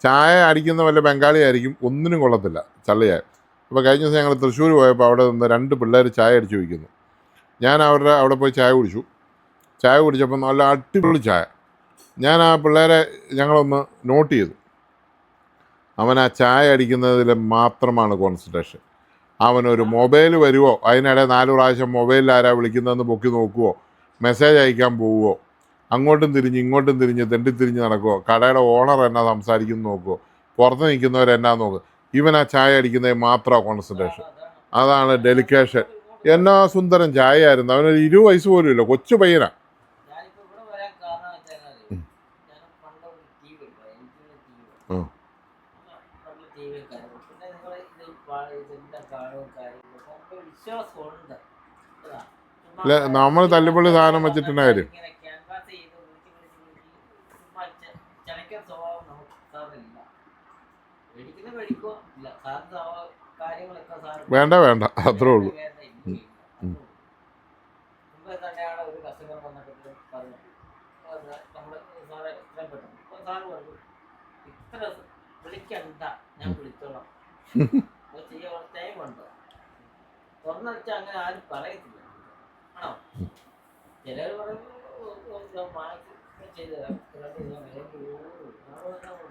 ചായ അടിക്കുന്ന വല്ല ബംഗാളി ആയിരിക്കും, ഒന്നിനും കൊള്ളത്തില്ല, ചള്ളിയായ. അപ്പോൾ കഴിഞ്ഞ ദിവസം ഞങ്ങൾ തൃശ്ശൂർ പോയപ്പോൾ അവിടെ നിന്ന് 2 പിള്ളേർ ചായ അടിച്ച് വയ്ക്കുന്നു. ഞാൻ അവിടെ പോയി ചായ കുടിച്ചു. ചായ കുടിച്ചപ്പോൾ നല്ല അടിപൊളി ചായ. ഞാൻ ആ പിള്ളേരെ ഞങ്ങളൊന്ന് നോട്ട് ചെയ്തു. അവൻ ആ ചായ അടിക്കുന്നതിൽ മാത്രമാണ് കോൺസെൻട്രേഷൻ. അവനൊരു മൊബൈൽ വരുമോ, അതിനിടെ 4 പ്രാവശ്യം മൊബൈലിൽ ആരാ വിളിക്കുന്നതെന്ന് പൊക്കി നോക്കുവോ, മെസ്സേജ് അയക്കാൻ പോവുമോ, അങ്ങോട്ടും തിരിഞ്ഞ് ഇങ്ങോട്ടും തിരിഞ്ഞ് തെണ്ടിത്തിരിഞ്ഞ് നടക്കുമോ, കടയുടെ ഓണർ എന്നാ സംസാരിക്കുന്നു നോക്കുമോ, പുറത്ത് നിൽക്കുന്നവരെന്നാ നോക്കുക. ഇവൻ ആ ചായ അടിക്കുന്നതിൽ മാത്രമാണ് കോൺസെൻട്രേഷൻ. അതാണ് ഡെലിക്കേഷൻ. എന്നാ സുന്ദരൻ ചായയായിരുന്നു. അവനൊരു 20 വയസ്സ് പോലും ഇല്ല, കൊച്ചു പയ്യനാ. ഞാനിപ്പോ ഇവിടെ വരാൻ കാരണം വെച്ചാൽ ഞാൻ പണ്ട് ഒരു ടി വി ഉണ്ട്, എനിക്ക് ഉം. ടി വി കാര്യങ്ങൾ പിന്നെ നിങ്ങൾ ഇതിന്റെ കാണും കാര്യങ്ങളും നമുക്ക് വിശ്വാസമുണ്ട്. ഇല്ല, നമ്മൾ തല്ലിപ്പൊള്ളി സാധനം വെച്ചിട്ടുള്ള കാര്യം. ഇങ്ങനെ ക്യാൻവാസ് ചെയ്ത് വിളിച്ച് ചുമ്മാ ചലയ്ക്കാൻ സ്വഭാവം നമുക്ക് സാറിനില്ല. മേടിക്കുന്ന മേടിക്കോ ഇല്ല, സാറിന് കാര്യങ്ങളൊക്കെ സാർ വേണ്ട അത്രേ ഉള്ളൂ. മുമ്പ് തന്നെയാണ് ഒരു കസ്റ്റമർ വന്നിട്ട് പറഞ്ഞു, നമ്മൾ സാറെ എത്രയും പെട്ടെന്ന് സാറ് പറഞ്ഞു ഇത്ര വിളിക്കണ്ട, ഞാൻ വിളിച്ചോളാം, അത് ചെയ്യാൻ ടൈം ഉണ്ട്. തുറന്നടിച്ചാൽ അങ്ങനെ ആരും പറയത്തില്ല. ആണോ? ചിലർ പറയുന്നത് ചെയ്ത്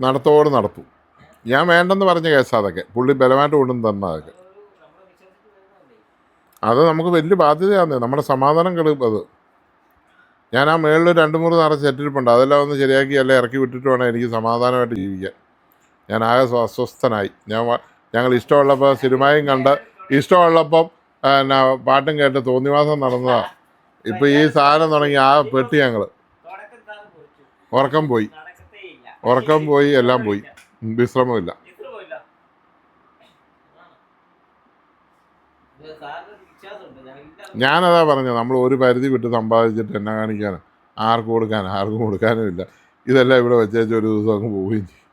നടത്തോട് നടത്തും. ഞാൻ വേണ്ടെന്ന് പറഞ്ഞ കേസാ അതൊക്കെ. പുള്ളി ബലമായിട്ട് കൊണ്ടും തന്നതൊക്കെ. നമ്മളെ വിശ്വസിച്ച് വരുന്നതല്ലേ. അത് നമുക്ക് വലിയ ബാധ്യതയാണ്. നമ്മുടെ സമാധാനം കെടും അത്. ഞാൻ ആ മേളിൽ 2-3 നിറച്ച് സെറ്റിരിപ്പുണ്ട്. അതെല്ലാം ഒന്ന് ശരിയാക്കി എല്ലാം ഇറക്കി വിട്ടിട്ട് വേണം എനിക്ക് സമാധാനമായിട്ട് ജീവിക്കാൻ. ഞാൻ ആകെ അസ്വസ്ഥനായി. ഞങ്ങൾ ഇഷ്ടമുള്ളപ്പോൾ സിനിമയും കണ്ട് ഇഷ്ടമുള്ളപ്പം എന്നാ പാട്ടും കേട്ട് തോന്നിവാസം നടന്നതാ. ഇപ്പം ഈ സാധനം തുടങ്ങി ആ പെട്ടി ഞങ്ങൾ തുടക്കം സാറ് കുറിച്ചു, ഉറക്കം പോയി, നടക്കത്തേ ഇല്ല, ഉറക്കം പോയി, എല്ലാം പോയി, വിശ്രമമില്ല. ഇത്ര പോയില്ല. സാറിന് വിശ്വാസമുണ്ട്, ഞങ്ങൾക്ക് ഞാനതാ പറഞ്ഞത്, നമ്മൾ ഒരു പരിധി വിട്ട് സമ്പാദിച്ചിട്ട് എന്നാ കാണിക്കാനാണ്? ആർക്കും കൊടുക്കാനും ഇല്ല. ഇതെല്ലാം ഇവിടെ വെച്ചേച്ച് ഒരു ദിവസം അങ്ങ് പോവുകയും ചെയ്യും.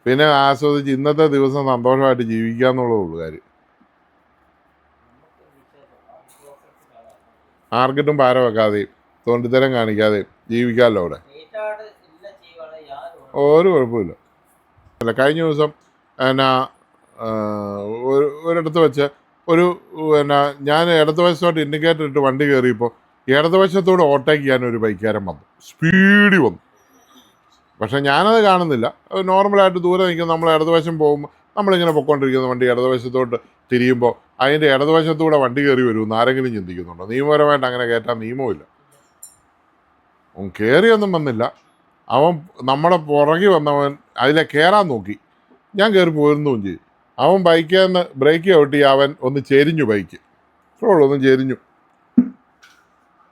പിന്നെ ആസ്വദിച്ച് ഇന്നത്തെ ദിവസം സന്തോഷമായിട്ട് ജീവിക്കുക എന്നുള്ളതേ ഉള്ളൂ കാര്യം. ആർക്കിട്ടും പാര വെക്കാതെയും തോണ്ടിത്തരം കാണിക്കാതെയും ജീവിക്കാമല്ലോ അവിടെ. ഏറ്റവും ഇല്ല ചെയ്യുവാണ് യാതൊരു ഒരു കുഴപ്പമില്ല. അല്ല, കഴിഞ്ഞ ദിവസം എന്നാ ഒരിടത്ത് വെച്ച് എന്നാ ഞാൻ ഇടതുവശത്തോട്ട് ഇൻഡിക്കേറ്റർ ഇട്ട് വണ്ടി കയറിയപ്പോൾ ഇടതുവശത്തോട് ഓവർടേക്ക് ചെയ്യാൻ ഒരു ബൈക്കുകാരൻ വന്നു, സ്പീഡിൽ വന്നു. പക്ഷേ ഞാനത് കാണുന്നില്ല. നോർമലായിട്ട് ദൂരെ നിൽക്കുന്ന നമ്മൾ ഇടതുവശം പോകുമ്പോൾ നമ്മളിങ്ങനെ പൊയ്ക്കൊണ്ടിരിക്കുന്ന വണ്ടി ഇടതുവശത്തോട്ട് തിരിയുമ്പോൾ അതിൻ്റെ ഇടതുവശത്തൂടെ വണ്ടി കയറി വരുമെന്ന് ആരെങ്കിലും ചിന്തിക്കുന്നുണ്ടോ? നിയമപരമായിട്ട് അങ്ങനെ കയറ്റാൻ നിയമമില്ല. അവൻ കയറിയൊന്നും വന്നില്ല. അവൻ നമ്മുടെ പുറകെ വന്നവൻ അതിലെ കയറാൻ നോക്കി. ഞാൻ കയറി പോരുന്നതും ചെയ്തു. അവൻ ബൈക്കിൽ നിന്ന് ബ്രേക്ക് ചവിട്ടി അവൻ ഒന്ന് ചെരിഞ്ഞു. ബൈക്ക് ഇത്രയുള്ളൂ, ഒന്ന്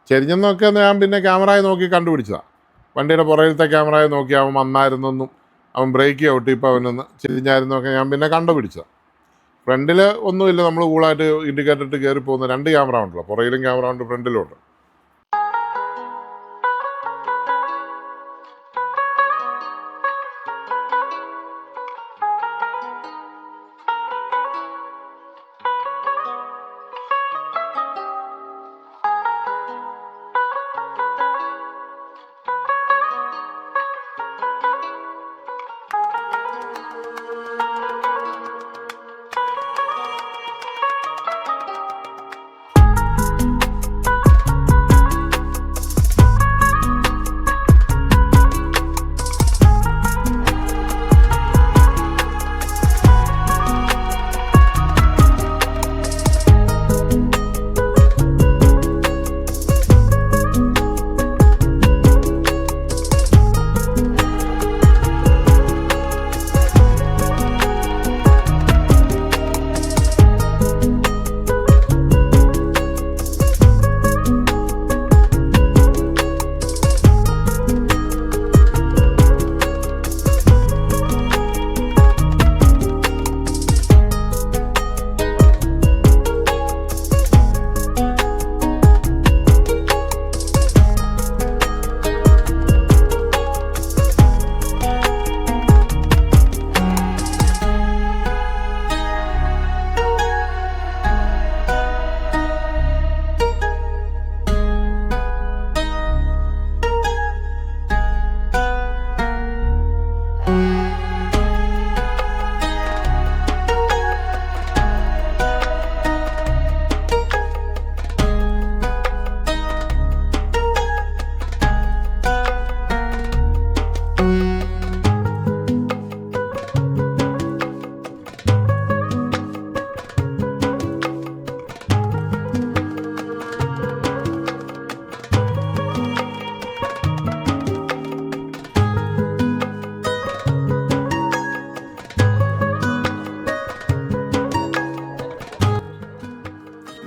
ചെരിഞ്ഞെന്നൊക്കെ ഞാൻ പിന്നെ ക്യാമറയിൽ നോക്കി കണ്ടുപിടിച്ചതാണ്. വണ്ടിയുടെ പുറകിലത്തെ ക്യാമറയിൽ നോക്കി അവൻ വന്നായിരുന്നെന്നും അവൻ ബ്രേക്ക് ചവിട്ടിയപ്പോൾ അവനൊന്ന് ചെരിഞ്ഞായിരുന്നൊക്കെ ഞാൻ പിന്നെ കണ്ടുപിടിച്ചതാണ്. ഫ്രണ്ടിൽ ഒന്നുമില്ല, നമ്മൾ കൂളായിട്ട് ഇൻഡിക്കേറ്റർ ഇട്ട് കയറി പോകുന്ന 2 ക്യാമറ ഉണ്ടല്ലോ, പുറകിലും ക്യാമറ ഉണ്ട്, ഫ്രണ്ടിലും ഉണ്ട്.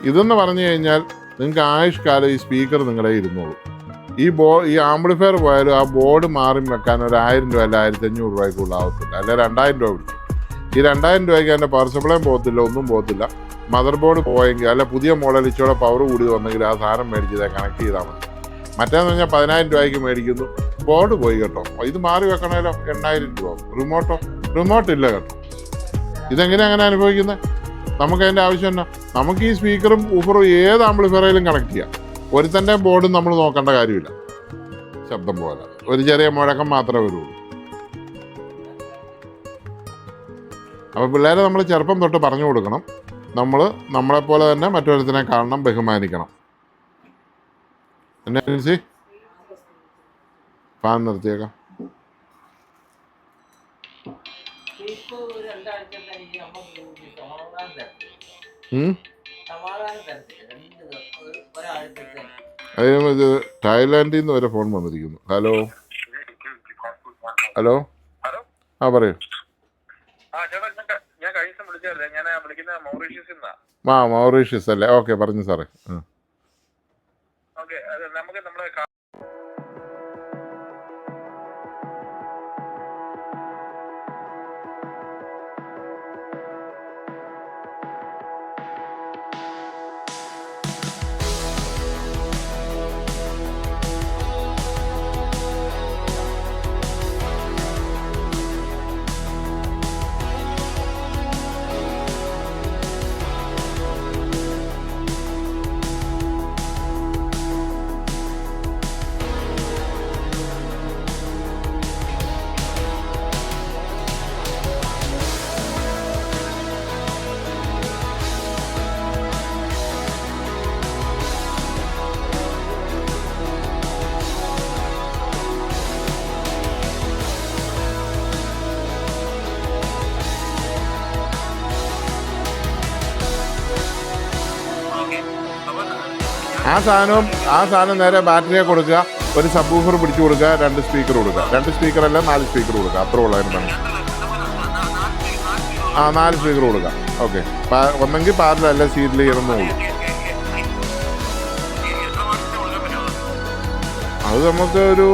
ഇതെന്ന് പറഞ്ഞു കഴിഞ്ഞാൽ നിങ്ങൾക്ക് ആയുഷ്കാലം ഈ സ്പീക്കർ നിങ്ങളുടെ ഇരുന്നോളൂ. ഈ ആംപ്ലിഫയർ പോയാലും ആ ബോർഡ് മാറി വെക്കാൻ ഒരു 1000 രൂപ അല്ല 1500 രൂപയ്ക്കുള്ള ആവത്തില്ല, അല്ല 2000 രൂപ പിടിക്കും. ഈ 2000 രൂപയ്ക്ക് അതിൻ്റെ പവർ സപ്ലൈയും പോകത്തില്ല, ഒന്നും പോകത്തില്ല. മദർ ബോർഡ് പോയെങ്കിൽ അല്ല പുതിയ മോഡൽ ഇച്ചോടെ പവർ കൂടി വന്നെങ്കിൽ ആ സാധനം മേടിച്ചത് കണക്ട് ചെയ്താൽ മതി. മറ്റേന്ന് പറഞ്ഞാൽ 10000 രൂപയ്ക്ക് മേടിക്കുന്നു, ബോർഡ് പോയി കേട്ടോ. ഇത് മാറി വെക്കണമല്ലോ 8000 രൂപ. റിമോട്ട് ഇല്ല കേട്ടോ. ഇതെങ്ങനെയാണ് അങ്ങനെ അനുഭവിക്കുന്നത്? നമുക്കതിൻ്റെ ആവശ്യം എന്നാ? നമുക്ക് ഈ സ്പീക്കറും ഊഫറും ഏത് ആംപ്ലിഫയറിലും കണക്ട് ചെയ്യാം. ഒരുത്തൻ്റെ ബോർഡും നമ്മൾ നോക്കേണ്ട കാര്യമില്ല. ശബ്ദം പോലെ ഒരു ചെറിയ മുഴക്കം മാത്രമേ വരുള്ളൂ. അപ്പോൾ പിള്ളേരെ നമ്മൾ ചെറുപ്പം തൊട്ട് പറഞ്ഞു കൊടുക്കണം, നമ്മളെപ്പോലെ തന്നെ മറ്റൊരുത്തിനെ കാണണം, ബഹുമാനിക്കണം. എന്നെ ഫാൻ നിർത്തിയേക്കാം. ഇപ്പൊ ഒരു 2 ആഴ്ച എനിക്ക് സമാധാനം തരത്തില്ല. 2 ഒരാഴ്ചത്തെ ഇത് തായ്ലാൻഡിൽ നിന്ന് വരെ ഫോൺ വന്നിരിക്കുന്നു. ഹലോ ആ പറയൂ. ഞാൻ കഴിഞ്ഞ ദിവസം വിളിച്ചല്ലേ, ഞാൻ വിളിക്കുന്ന മൗറീഷ്യസിൽ നിന്നാ. മൗറീഷ്യസ് അല്ലേ? ഓക്കെ, പറഞ്ഞു സാറേ. ഓക്കെ, നമുക്ക് നമ്മുടെ ആ സാധനം നേരെ ബാറ്ററിയെ കൊടുക്കുക, ഒരു സബ് വൂഫർ പിടിച്ചു കൊടുക്കുക, 2 സ്പീക്കർ കൊടുക്കുക. 2 സ്പീക്കറല്ല 4 സ്പീക്കർ കൊടുക്കുക. അത്രേ ഉള്ളൂ അതിന് പണി. 4 സ്പീക്കർ കൊടുക്കുക. ഓക്കെ, ഒന്നെങ്കിൽ പാരലല്ല സീരിയൽ ചെയ്യണമെന്നുള്ളൂ. അത് നമുക്ക് ഒരു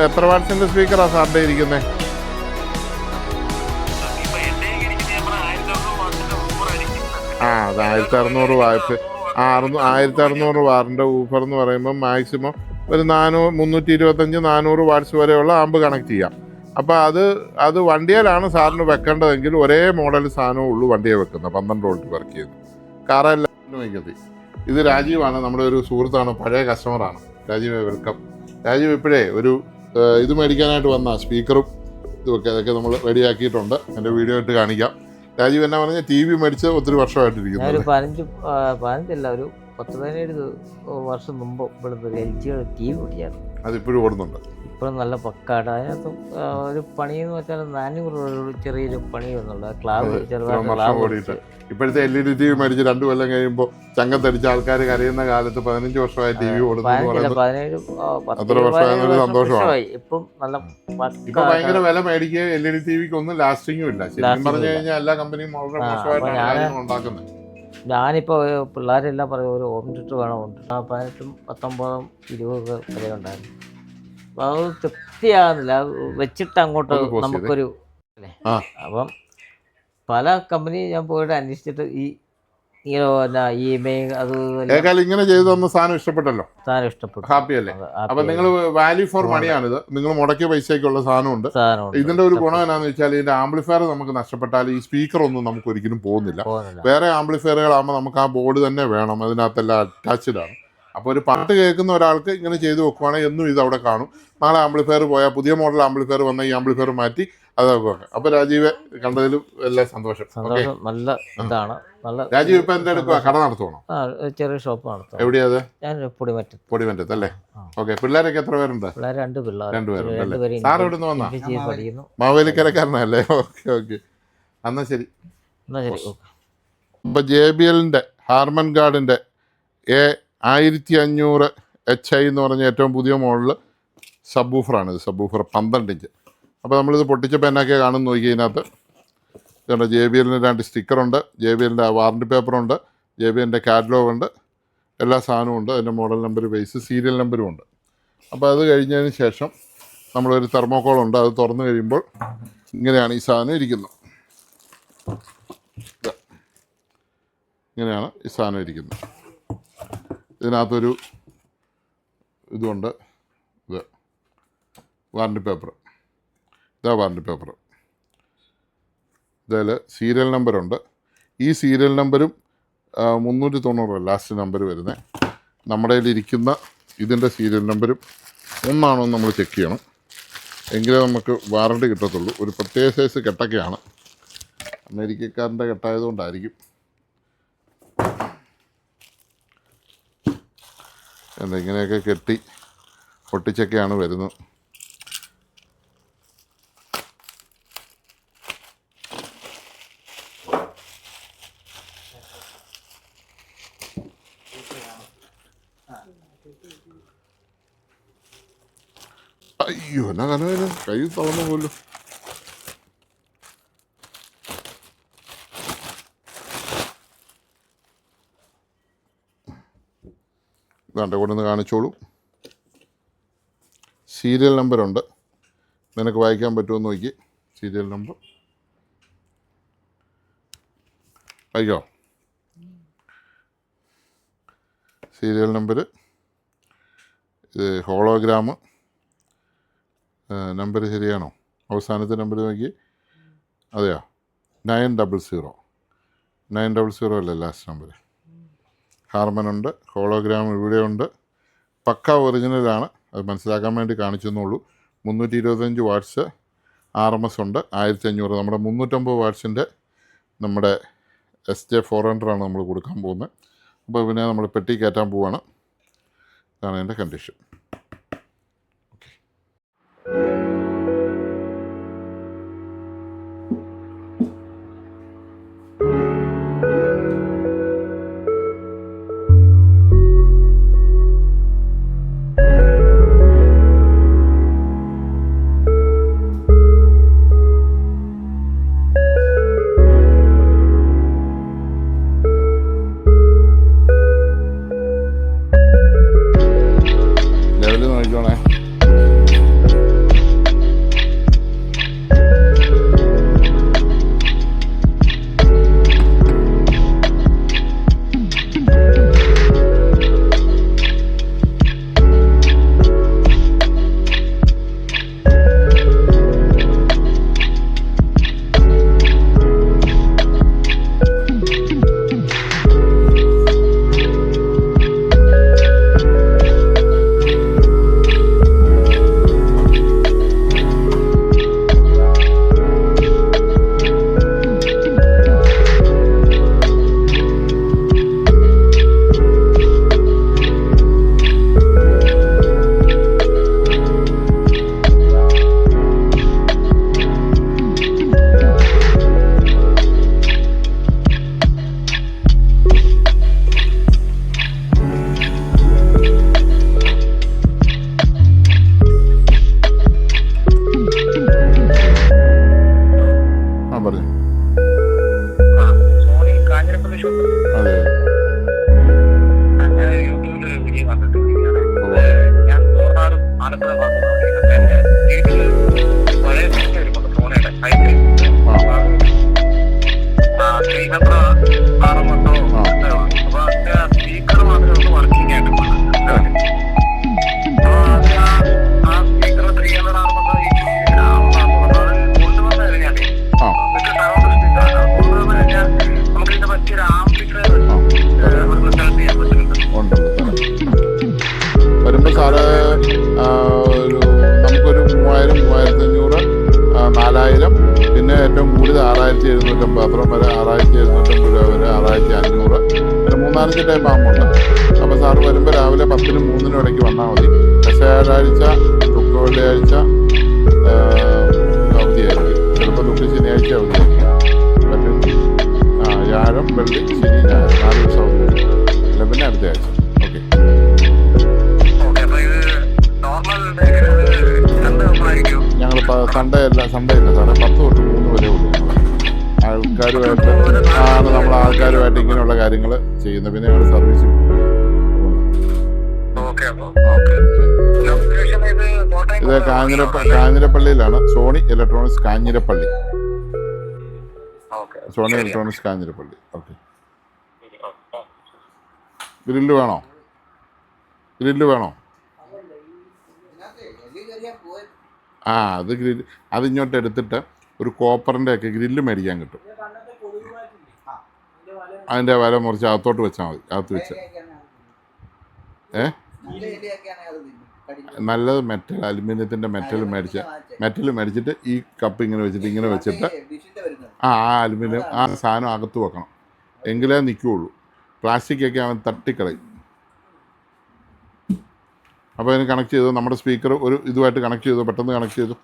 എത്ര വാട്ട്സിൻ്റെ സ്പീക്കറാണ് സാറിൻ്റെ ഇരിക്കുന്നത്? അത് 1600 വാട്ട്സ്. 1600 വാറിൻ്റെ ഊഫർ എന്ന് പറയുമ്പോൾ മാക്സിമം ഒരു 325-400 വാട്ട്സ് വരെയുള്ള ആമ്പ് കണക്ട് ചെയ്യാം. അപ്പോൾ അത് വണ്ടിയിലാണ് സാറിന് വെക്കേണ്ടതെങ്കിൽ ഒരേ മോഡൽ സാധനമേ ഉള്ളൂ വണ്ടിയെ വെക്കുന്നത്. 12 വോൾട്ട് വർക്ക് ചെയ്യുന്നു. കാറെല്ലാം വയ്ക്കത്തി. ഇത് രാജീവാണ്, നമ്മുടെ ഒരു സുഹൃത്താണ്, പഴയ കസ്റ്റമറാണ്. രാജീവ്, വെൽക്കം. രാജീവ് ഇപ്പോഴേ ഒരു ഇത് മേടിക്കാനായിട്ട് വന്ന സ്പീക്കറും ഇതുമൊക്കെ അതൊക്കെ നമ്മൾ റെഡിയാക്കിയിട്ടുണ്ട്. എൻ്റെ വീഡിയോ ഇട്ട് കാണിക്കാം. രാജീവ് എന്നാ പറഞ്ഞാൽ TV മേടിച്ച് ഒത്തിരി വർഷമായിട്ടിരിക്കുന്നു. ഒരു 15 ഒരു 10-17 വർഷം മുമ്പ് ഇവിടുത്തെ LG TV പിടിച്ചാണ്. അതിപ്പോഴും ഓടുന്നുണ്ട്. ഇപ്പോഴും നല്ല പക്കാട്. അതിനകത്ത് ഒരു പണിയെന്ന് വെച്ചാൽ 400 രൂപ ചെറിയൊരു പണി വന്നുള്ളൂ. ക്ലാവ് ഓടിയിട്ട് ഇപ്പോഴത്തെ LED TV മേടിച്ച് 2 കൊല്ലം കഴിയുമ്പോൾ ചങ്കത്തടിച്ച ആൾക്കാർ കരയുന്ന കാലത്ത് 15 വർഷമായി TV ഓടുന്നു. അത്ര വർഷമായൊരു സന്തോഷമാണ്. ഇപ്പം നല്ല ഇപ്പൊ ഭയങ്കര വില മേടിക്കുക. LED TVക്ക് ഒന്നും ലാസ്റ്റിങ്ങും ഇല്ല. ശരിക്കും പറഞ്ഞു കഴിഞ്ഞാൽ എല്ലാ കമ്പനിയും വളരെ മോശമായിട്ടാണ് ഉണ്ടാക്കുന്നത്. ഞാനിപ്പോൾ പിള്ളേരെല്ലാം പറയും ഒരു ഹോം തിയേറ്റർ വേണം. 18, 19, 20 വരെ ഉണ്ടായിരുന്നു. അത് തൃപ്തിയാകുന്നില്ല. വെച്ചിട്ട് അങ്ങോട്ട് നമുക്കൊരു അല്ലേ. അപ്പം പല കമ്പനി ഞാൻ പോയിട്ട് അന്വേഷിച്ചിട്ട് ഇങ്ങനെ ചെയ്തു തന്ന സാധനം ഇഷ്ടപ്പെട്ടല്ലോ. സാധനം ഇഷ്ടപ്പെട്ടു. ഹാപ്പി അല്ലേ? അപ്പൊ നിങ്ങൾ വാല്യൂ ഫോർ മണിയാണിത്. നിങ്ങൾ മുടക്കിയ പൈസയ്ക്കുള്ള സാധനമുണ്ട്. ഇതിന്റെ ഒരു ഗുണം എന്നാന്ന് വെച്ചാൽ ഇതിന്റെ ആംപ്ലിഫയർ നമുക്ക് നഷ്ടപ്പെട്ടാൽ ഈ സ്പീക്കർ ഒന്നും നമുക്ക് ഒരിക്കലും പോകുന്നില്ല. വേറെ ആംപ്ലിഫയറുകളാകുമ്പോൾ നമുക്ക് ആ ബോർഡ് തന്നെ വേണം, അതിനകത്തെല്ലാം അറ്റാച്ച്ഡ് ആണ്. അപ്പോൾ ഒരു പാട്ട് കേൾക്കുന്ന ഒരാൾക്ക് ഇങ്ങനെ ചെയ്ത് വെക്കുവാണെങ്കിൽ എന്നും ഇത് അവിടെ കാണും. നാളെ ആംപ്ലിഫയർ പോയാൽ പുതിയ മോഡൽ ആംപ്ലിഫയർ വന്ന ഈ ആംപ്ലിഫയർ മാറ്റി അതൊക്കെ വെക്കാം. അപ്പൊ രാജീവ് കണ്ടതിലും എല്ലാം സന്തോഷം. നല്ല ഇതാണ്. രാജീവ് ഇപ്പൊ എന്താ എടുക്കുക? കട നടത്തുവാണോ? ചെറിയ ഷോപ്പ് നടത്തും. എവിടെയാ അത്? ഞാൻ പൊടിമറ്റത്ത് അല്ലേ? ഓക്കെ. പിള്ളേരൊക്കെ എത്ര പേരുണ്ട്? 2 പിള്ളേർ. 2 പേരുണ്ട്. സാർ എവിടെ നിന്ന് വന്നാ? മാവേലിക്കരക്കാരനല്ലേ? ഓക്കെ. എന്നാ ശരി. ഇപ്പൊ JBLന്റെ ഹാർമൻ ഗാർഡിന്റെ A1500 HI എന്ന് പറഞ്ഞ ഏറ്റവും പുതിയ മോഡല് സബ് വൂഫറാണ്. ഇത് സബ് വൂഫർ 12 ഇഞ്ച്. അപ്പോൾ നമ്മളിത് പൊട്ടിച്ചപ്പോൾ എന്നൊക്കെ കാണുന്നു നോക്കി. ഇതിനകത്ത് JBLന്റെ 2 സ്റ്റിക്കറുണ്ട്, JBLന്റെ വാറണ്ടി പേപ്പറുണ്ട്, JBLൻ്റെ കാറ്റലോഗ് ഉണ്ട്, എല്ലാ സാധനവും ഉണ്ട്. അതിൻ്റെ മോഡൽ നമ്പർ ബേസ് സീരിയൽ നമ്പരും ഉണ്ട്. അപ്പോൾ അത് കഴിഞ്ഞതിന് ശേഷം നമ്മളൊരു തെർമോക്കോൾ ഉണ്ട്. അത് തുറന്നു കഴിയുമ്പോൾ ഇങ്ങനെയാണ് ഈ സാധനം ഇരിക്കുന്നത്. ഇങ്ങനെയാണ് ഈ സാധനം ഇരിക്കുന്നത്. ഇതിനകത്തൊരു ഇതുണ്ട്, ഇത് വാറണ്ടി പേപ്പർ. ഇതാ വാറണ്ടി പേപ്പർ. ഇതിൽ സീരിയൽ നമ്പറുണ്ട്. ഈ സീരിയൽ നമ്പരും 390 ലാസ്റ്റ് നമ്പർ വരുന്നത്. നമ്മുടെ കയ്യിലിരിക്കുന്ന ഇതിൻ്റെ സീരിയൽ നമ്പരും ഒന്നാണോ എന്ന് നമ്മൾ ചെക്ക് ചെയ്യണം. എങ്കിലേ നമുക്ക് വാറണ്ടി കിട്ടത്തുള്ളൂ. ഒരു പ്രത്യേക സൈസ് കെട്ടൊക്കെയാണ്, അമേരിക്കക്കാരൻ്റെ കെട്ടായതുകൊണ്ടായിരിക്കും. എന്താ ഇങ്ങനെയൊക്കെ കെട്ടി പൊട്ടിച്ചൊക്കെയാണ് വരുന്നത്. അയ്യോ എന്നാ കനവേന കൈ തളർന്നു പോലും. ഇതാണ്ട് കൊണ്ടുവന്ന് കാണിച്ചോളൂ. സീരിയൽ നമ്പറുണ്ട്. നിനക്ക് വായിക്കാൻ പറ്റുമെന്ന് നോക്കി. സീരിയൽ നമ്പർ വായിക്കോ? സീരിയൽ നമ്പർ ഇത് ഹോളോഗ്രാം നമ്പർ ശരിയാണോ? അവസാനത്തെ നമ്പർ നോക്കി. അതെയോ? 900 അല്ലേ ലാസ്റ്റ് നമ്പർ? ഹാർമനുണ്ട്, ഹോളോഗ്രാം ഇവിടെയുണ്ട്. പക്ക ഒറിജിനലാണ്. അത് മനസ്സിലാക്കാൻ വേണ്ടി കാണിച്ചെന്നുള്ളൂ. 325 വാട്ട്സ് RMS ഉണ്ട്. 1500 നമ്മുടെ 350 വാട്ട്സിൻ്റെ നമ്മുടെ SJ400 നമ്മൾ കൊടുക്കാൻ പോകുന്നത്. അപ്പോൾ പിന്നെ നമ്മൾ പെട്ടി കയറ്റാൻ പോവാണ്. ഇതാണ് എൻ്റെ കണ്ടീഷൻ. ലെവല് നോക്കിക്കോണേ. പിന്നെ ഏറ്റവും കൂടുതൽ 6750, അത്രയും വരെ 6750 രൂപ വരെ 6500, പിന്നെ 3-4 ടൈപ്പ് ആകുമ്പോണ്ട്. അപ്പോൾ സാറ് വരുമ്പോൾ രാവിലെ 10-നും 3-നും ഇടയ്ക്ക് വന്നാൽ മതി. വ്യാഴാഴ്ച, ദുഃഖ വെള്ളിയാഴ്ച അവധിയായിരിക്കും, ചിലപ്പോൾ ദുഃഖ ശനിയാഴ്ച അവധിയായിരിക്കും. പറ്റും വ്യാഴം, വെള്ളി, ശനി, ഞായർ 4 ദിവസം അവധിയായിരിക്കും. അല്ല പിന്നെ അടുത്ത ആഴ്ച. ഓക്കെ. ഞങ്ങൾ സൺഡേ ഇല്ല സാറേ, 10 തൊട്ട് 3 വരെ ഉള്ളൂ. ആൾക്കാരുമായിട്ട് നമ്മൾ ആൾക്കാരുമായിട്ട് ഇങ്ങനെയുള്ള കാര്യങ്ങൾ കാര്യങ്ങൾ ചെയ്യുന്നത്. പിന്നെ ഞങ്ങൾ സർവീസ് ഓക്കെ അപ്പൊ ഓക്കെ ലൊക്കേഷൻ ഇത് കോട്ടയം ഇത് കാഞ്ഞിരപ്പള്ളിയിലാണ്. Sony electronics Kanjirappally. Okay Sony electronics Kanjirappally. Okay. Grill വേണോ? അത് ഗ്രില്ല് അത് ഇങ്ങോട്ട് എടുത്തിട്ട് ഒരു കോപ്പറിൻ്റെ ഒക്കെ ഗ്രില്ല് മേടിക്കാൻ കിട്ടും. അതിൻ്റെ വല മുറിച്ച് അകത്തോട്ട് വെച്ചാൽ മതി. അകത്ത് വെച്ച് നല്ലത് മെറ്റൽ, അലുമിനിയത്തിൻ്റെ മെറ്റൽ മേടിച്ചിട്ട് ഈ കപ്പ് ഇങ്ങനെ വെച്ചിട്ട് ആ അലുമിനിയം ആ സാധനം അകത്ത് വെക്കണം. എങ്കിലേ നിൽക്കുകയുള്ളൂ. പ്ലാസ്റ്റിക്കൊക്കെ അവൻ തട്ടിക്കളയും. അപ്പോൾ അതിന് കണക്ട് ചെയ്തു. നമ്മുടെ സ്പീക്കർ ഒരു ഇതുമായിട്ട് കണക്ട് ചെയ്തു. പെട്ടെന്ന് കണക്ട് ചെയ്തു.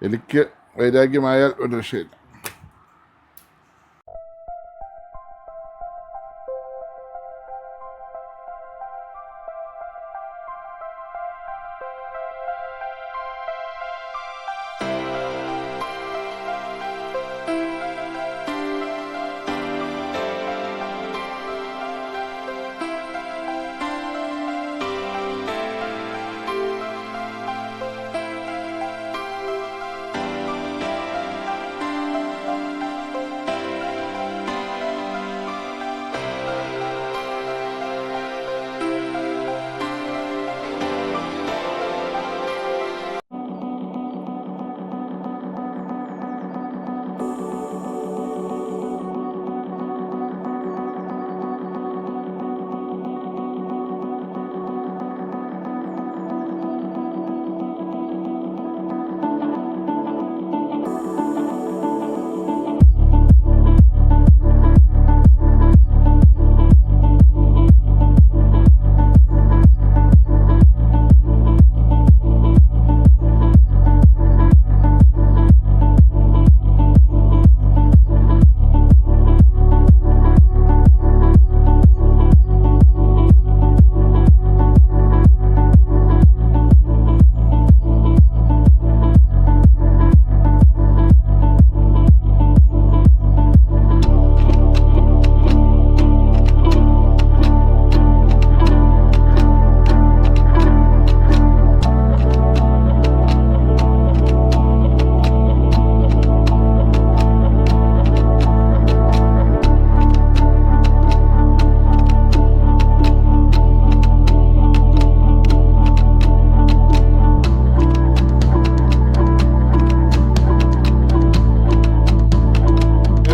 എനിക്ക് വൈരാഗ്യമായാൽ ഒരു രക്ഷയില്ല.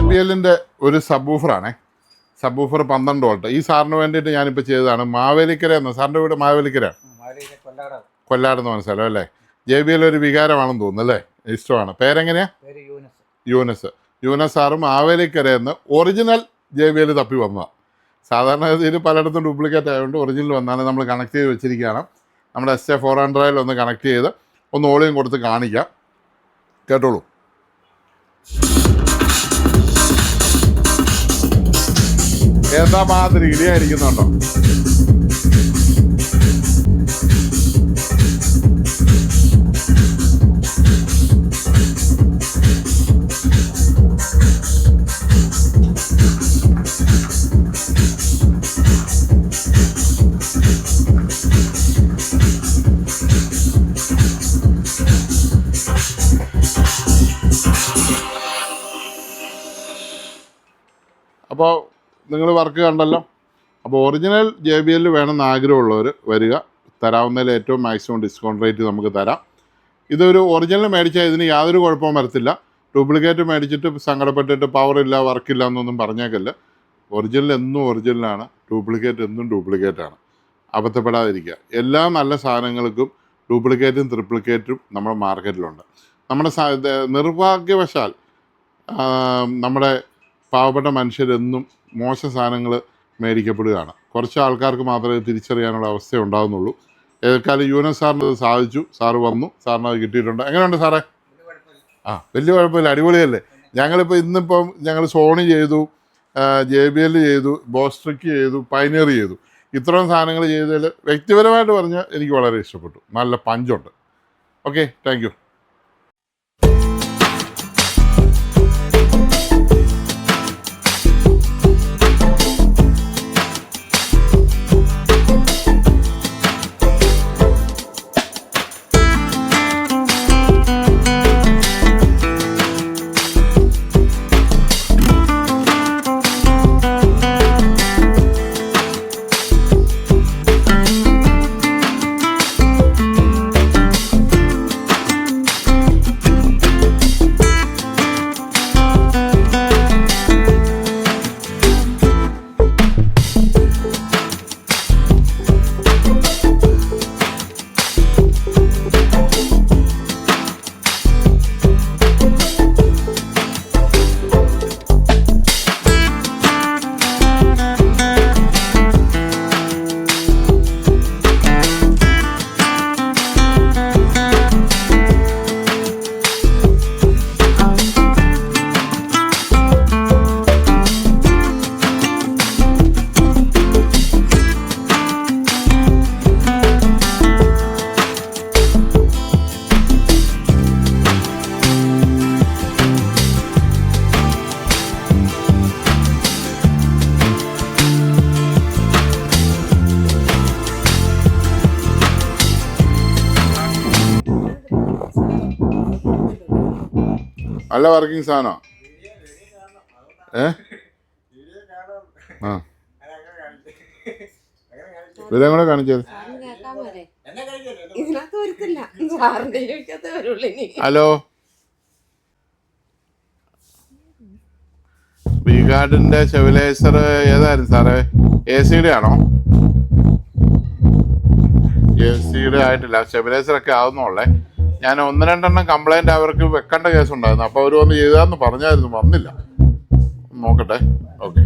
JBLൻ്റെ ഒരു സബ്വൂഫറാണേ. Subwoofer 12 volt. ഈ സാറിന് വേണ്ടിയിട്ട് ഞാനിപ്പോൾ ചെയ്തതാണ്. മാവേലിക്കര എന്ന്. സാറിൻ്റെ വീട് മാവേലിക്കര, കൊല്ലാടെന്ന് മനസ്സിലാവും അല്ലേ? JBL ഒരു വികാരമാണെന്ന് തോന്നുന്നു അല്ലേ? ഇഷ്ടമാണ്. പേരെങ്ങനെയാ? യൂനസ് സാറ് മാവേലിക്കരയെന്ന് ഒറിജിനൽ JBL തപ്പി വന്നതാണ്. സാധാരണ ഇതിൽ പലയിടത്തും ഡ്യൂപ്ലിക്കേറ്റ് ആയതുകൊണ്ട് ഒറിജിനൽ വന്നാണ് നമ്മൾ കണക്ട് ചെയ്ത് വെച്ചിരിക്കുകയാണ്. നമ്മുടെ SA400 ഒന്ന് കണക്ട് ചെയ്ത് ഒന്ന് ഓളിയും കൊടുത്ത് കാണിക്കാം. കേട്ടോളൂ. ഏതാ മാതിരി ഇടിയായിരിക്കുന്നുണ്ടോ? അപ്പോൾ നിങ്ങൾ വർക്ക് കണ്ടല്ലോ. അപ്പോൾ ഒറിജിനൽ JBL വേണമെന്ന് ആഗ്രഹമുള്ളവർ വരിക. തരാവുന്നതിൽ ഏറ്റവും മാക്സിമം ഡിസ്കൗണ്ട് റേറ്റ് നമുക്ക് തരാം. ഇതൊരു ഒറിജിനൽ മേടിച്ചാൽ ഇതിന് യാതൊരു കുഴപ്പവും വരത്തില്ല. ഡ്യൂപ്ലിക്കേറ്റ് മേടിച്ചിട്ട് സങ്കടപ്പെട്ടിട്ട് പവറില്ല വർക്കില്ല എന്നൊന്നും പറഞ്ഞേക്കല്ല. ഒറിജിനൽ എന്നും ഒറിജിനലാണ്, ഡ്യൂപ്ലിക്കേറ്റ് എന്നും ഡ്യൂപ്ലിക്കേറ്റാണ്. അബദ്ധപ്പെടാതിരിക്കുക. എല്ലാ നല്ല സാധനങ്ങൾക്കും ഡ്യൂപ്ലിക്കേറ്റും ട്രിപ്ലിക്കേറ്റും നമ്മുടെ മാർക്കറ്റിലുണ്ട്. നമ്മുടെ നിർഭാഗ്യവശാൽ നമ്മുടെ പാവപ്പെട്ട മനുഷ്യരെന്നും മോശം സാധനങ്ങൾ മേടിക്കപ്പെടുകയാണ്. കുറച്ച് ആൾക്കാർക്ക് മാത്രമേ തിരിച്ചറിയാനുള്ള അവസ്ഥ ഉണ്ടാകുന്നുള്ളൂ. ഏതൊക്കെയാലും യൂനസ് സാറിന് അത് സാധിച്ചു. സാറ് വന്നു, സാറിന് അത് കിട്ടിയിട്ടുണ്ട്. എങ്ങനെയുണ്ട് സാറേ? വലിയ കുഴപ്പമില്ല, അടിപൊളിയല്ലേ? ഇന്നിപ്പം ഞങ്ങൾ സോണി ചെയ്തു, JBL ചെയ്തു, ബോസ്ട്രിക്ക് ചെയ്തു, പൈനിയർ ചെയ്തു. ഇത്രയും സാധനങ്ങൾ ചെയ്തതിൽ വ്യക്തിപരമായിട്ട് പറഞ്ഞാൽ എനിക്ക് വളരെ ഇഷ്ടപ്പെട്ടു. നല്ല പഞ്ചുണ്ട്. Okay, thank you. നല്ല വർക്കിംഗ് സാധനമാണ്. ആ ഇവരെ കൂടെ കാണിച്ചത്. ഹലോ, വി ഗാർഡിന്റെ സ്റ്റെബിലൈസർ ഏതായിരുന്നു സാറേ? AC-യുടെ ആണോ? AC-യുടെ ആയിട്ടില്ല, സ്റ്റെബിലൈസറൊക്കെ ആവുന്നുള്ളേ. ഞാൻ 1-2 കംപ്ലൈൻറ്റ് അവർക്ക് വെക്കേണ്ട കേസുണ്ടായിരുന്നു. അപ്പോൾ അവർ വന്ന് ചെയ്താന്ന് പറഞ്ഞായിരുന്നു, വന്നില്ല. നോക്കട്ടെ. ഓക്കെ.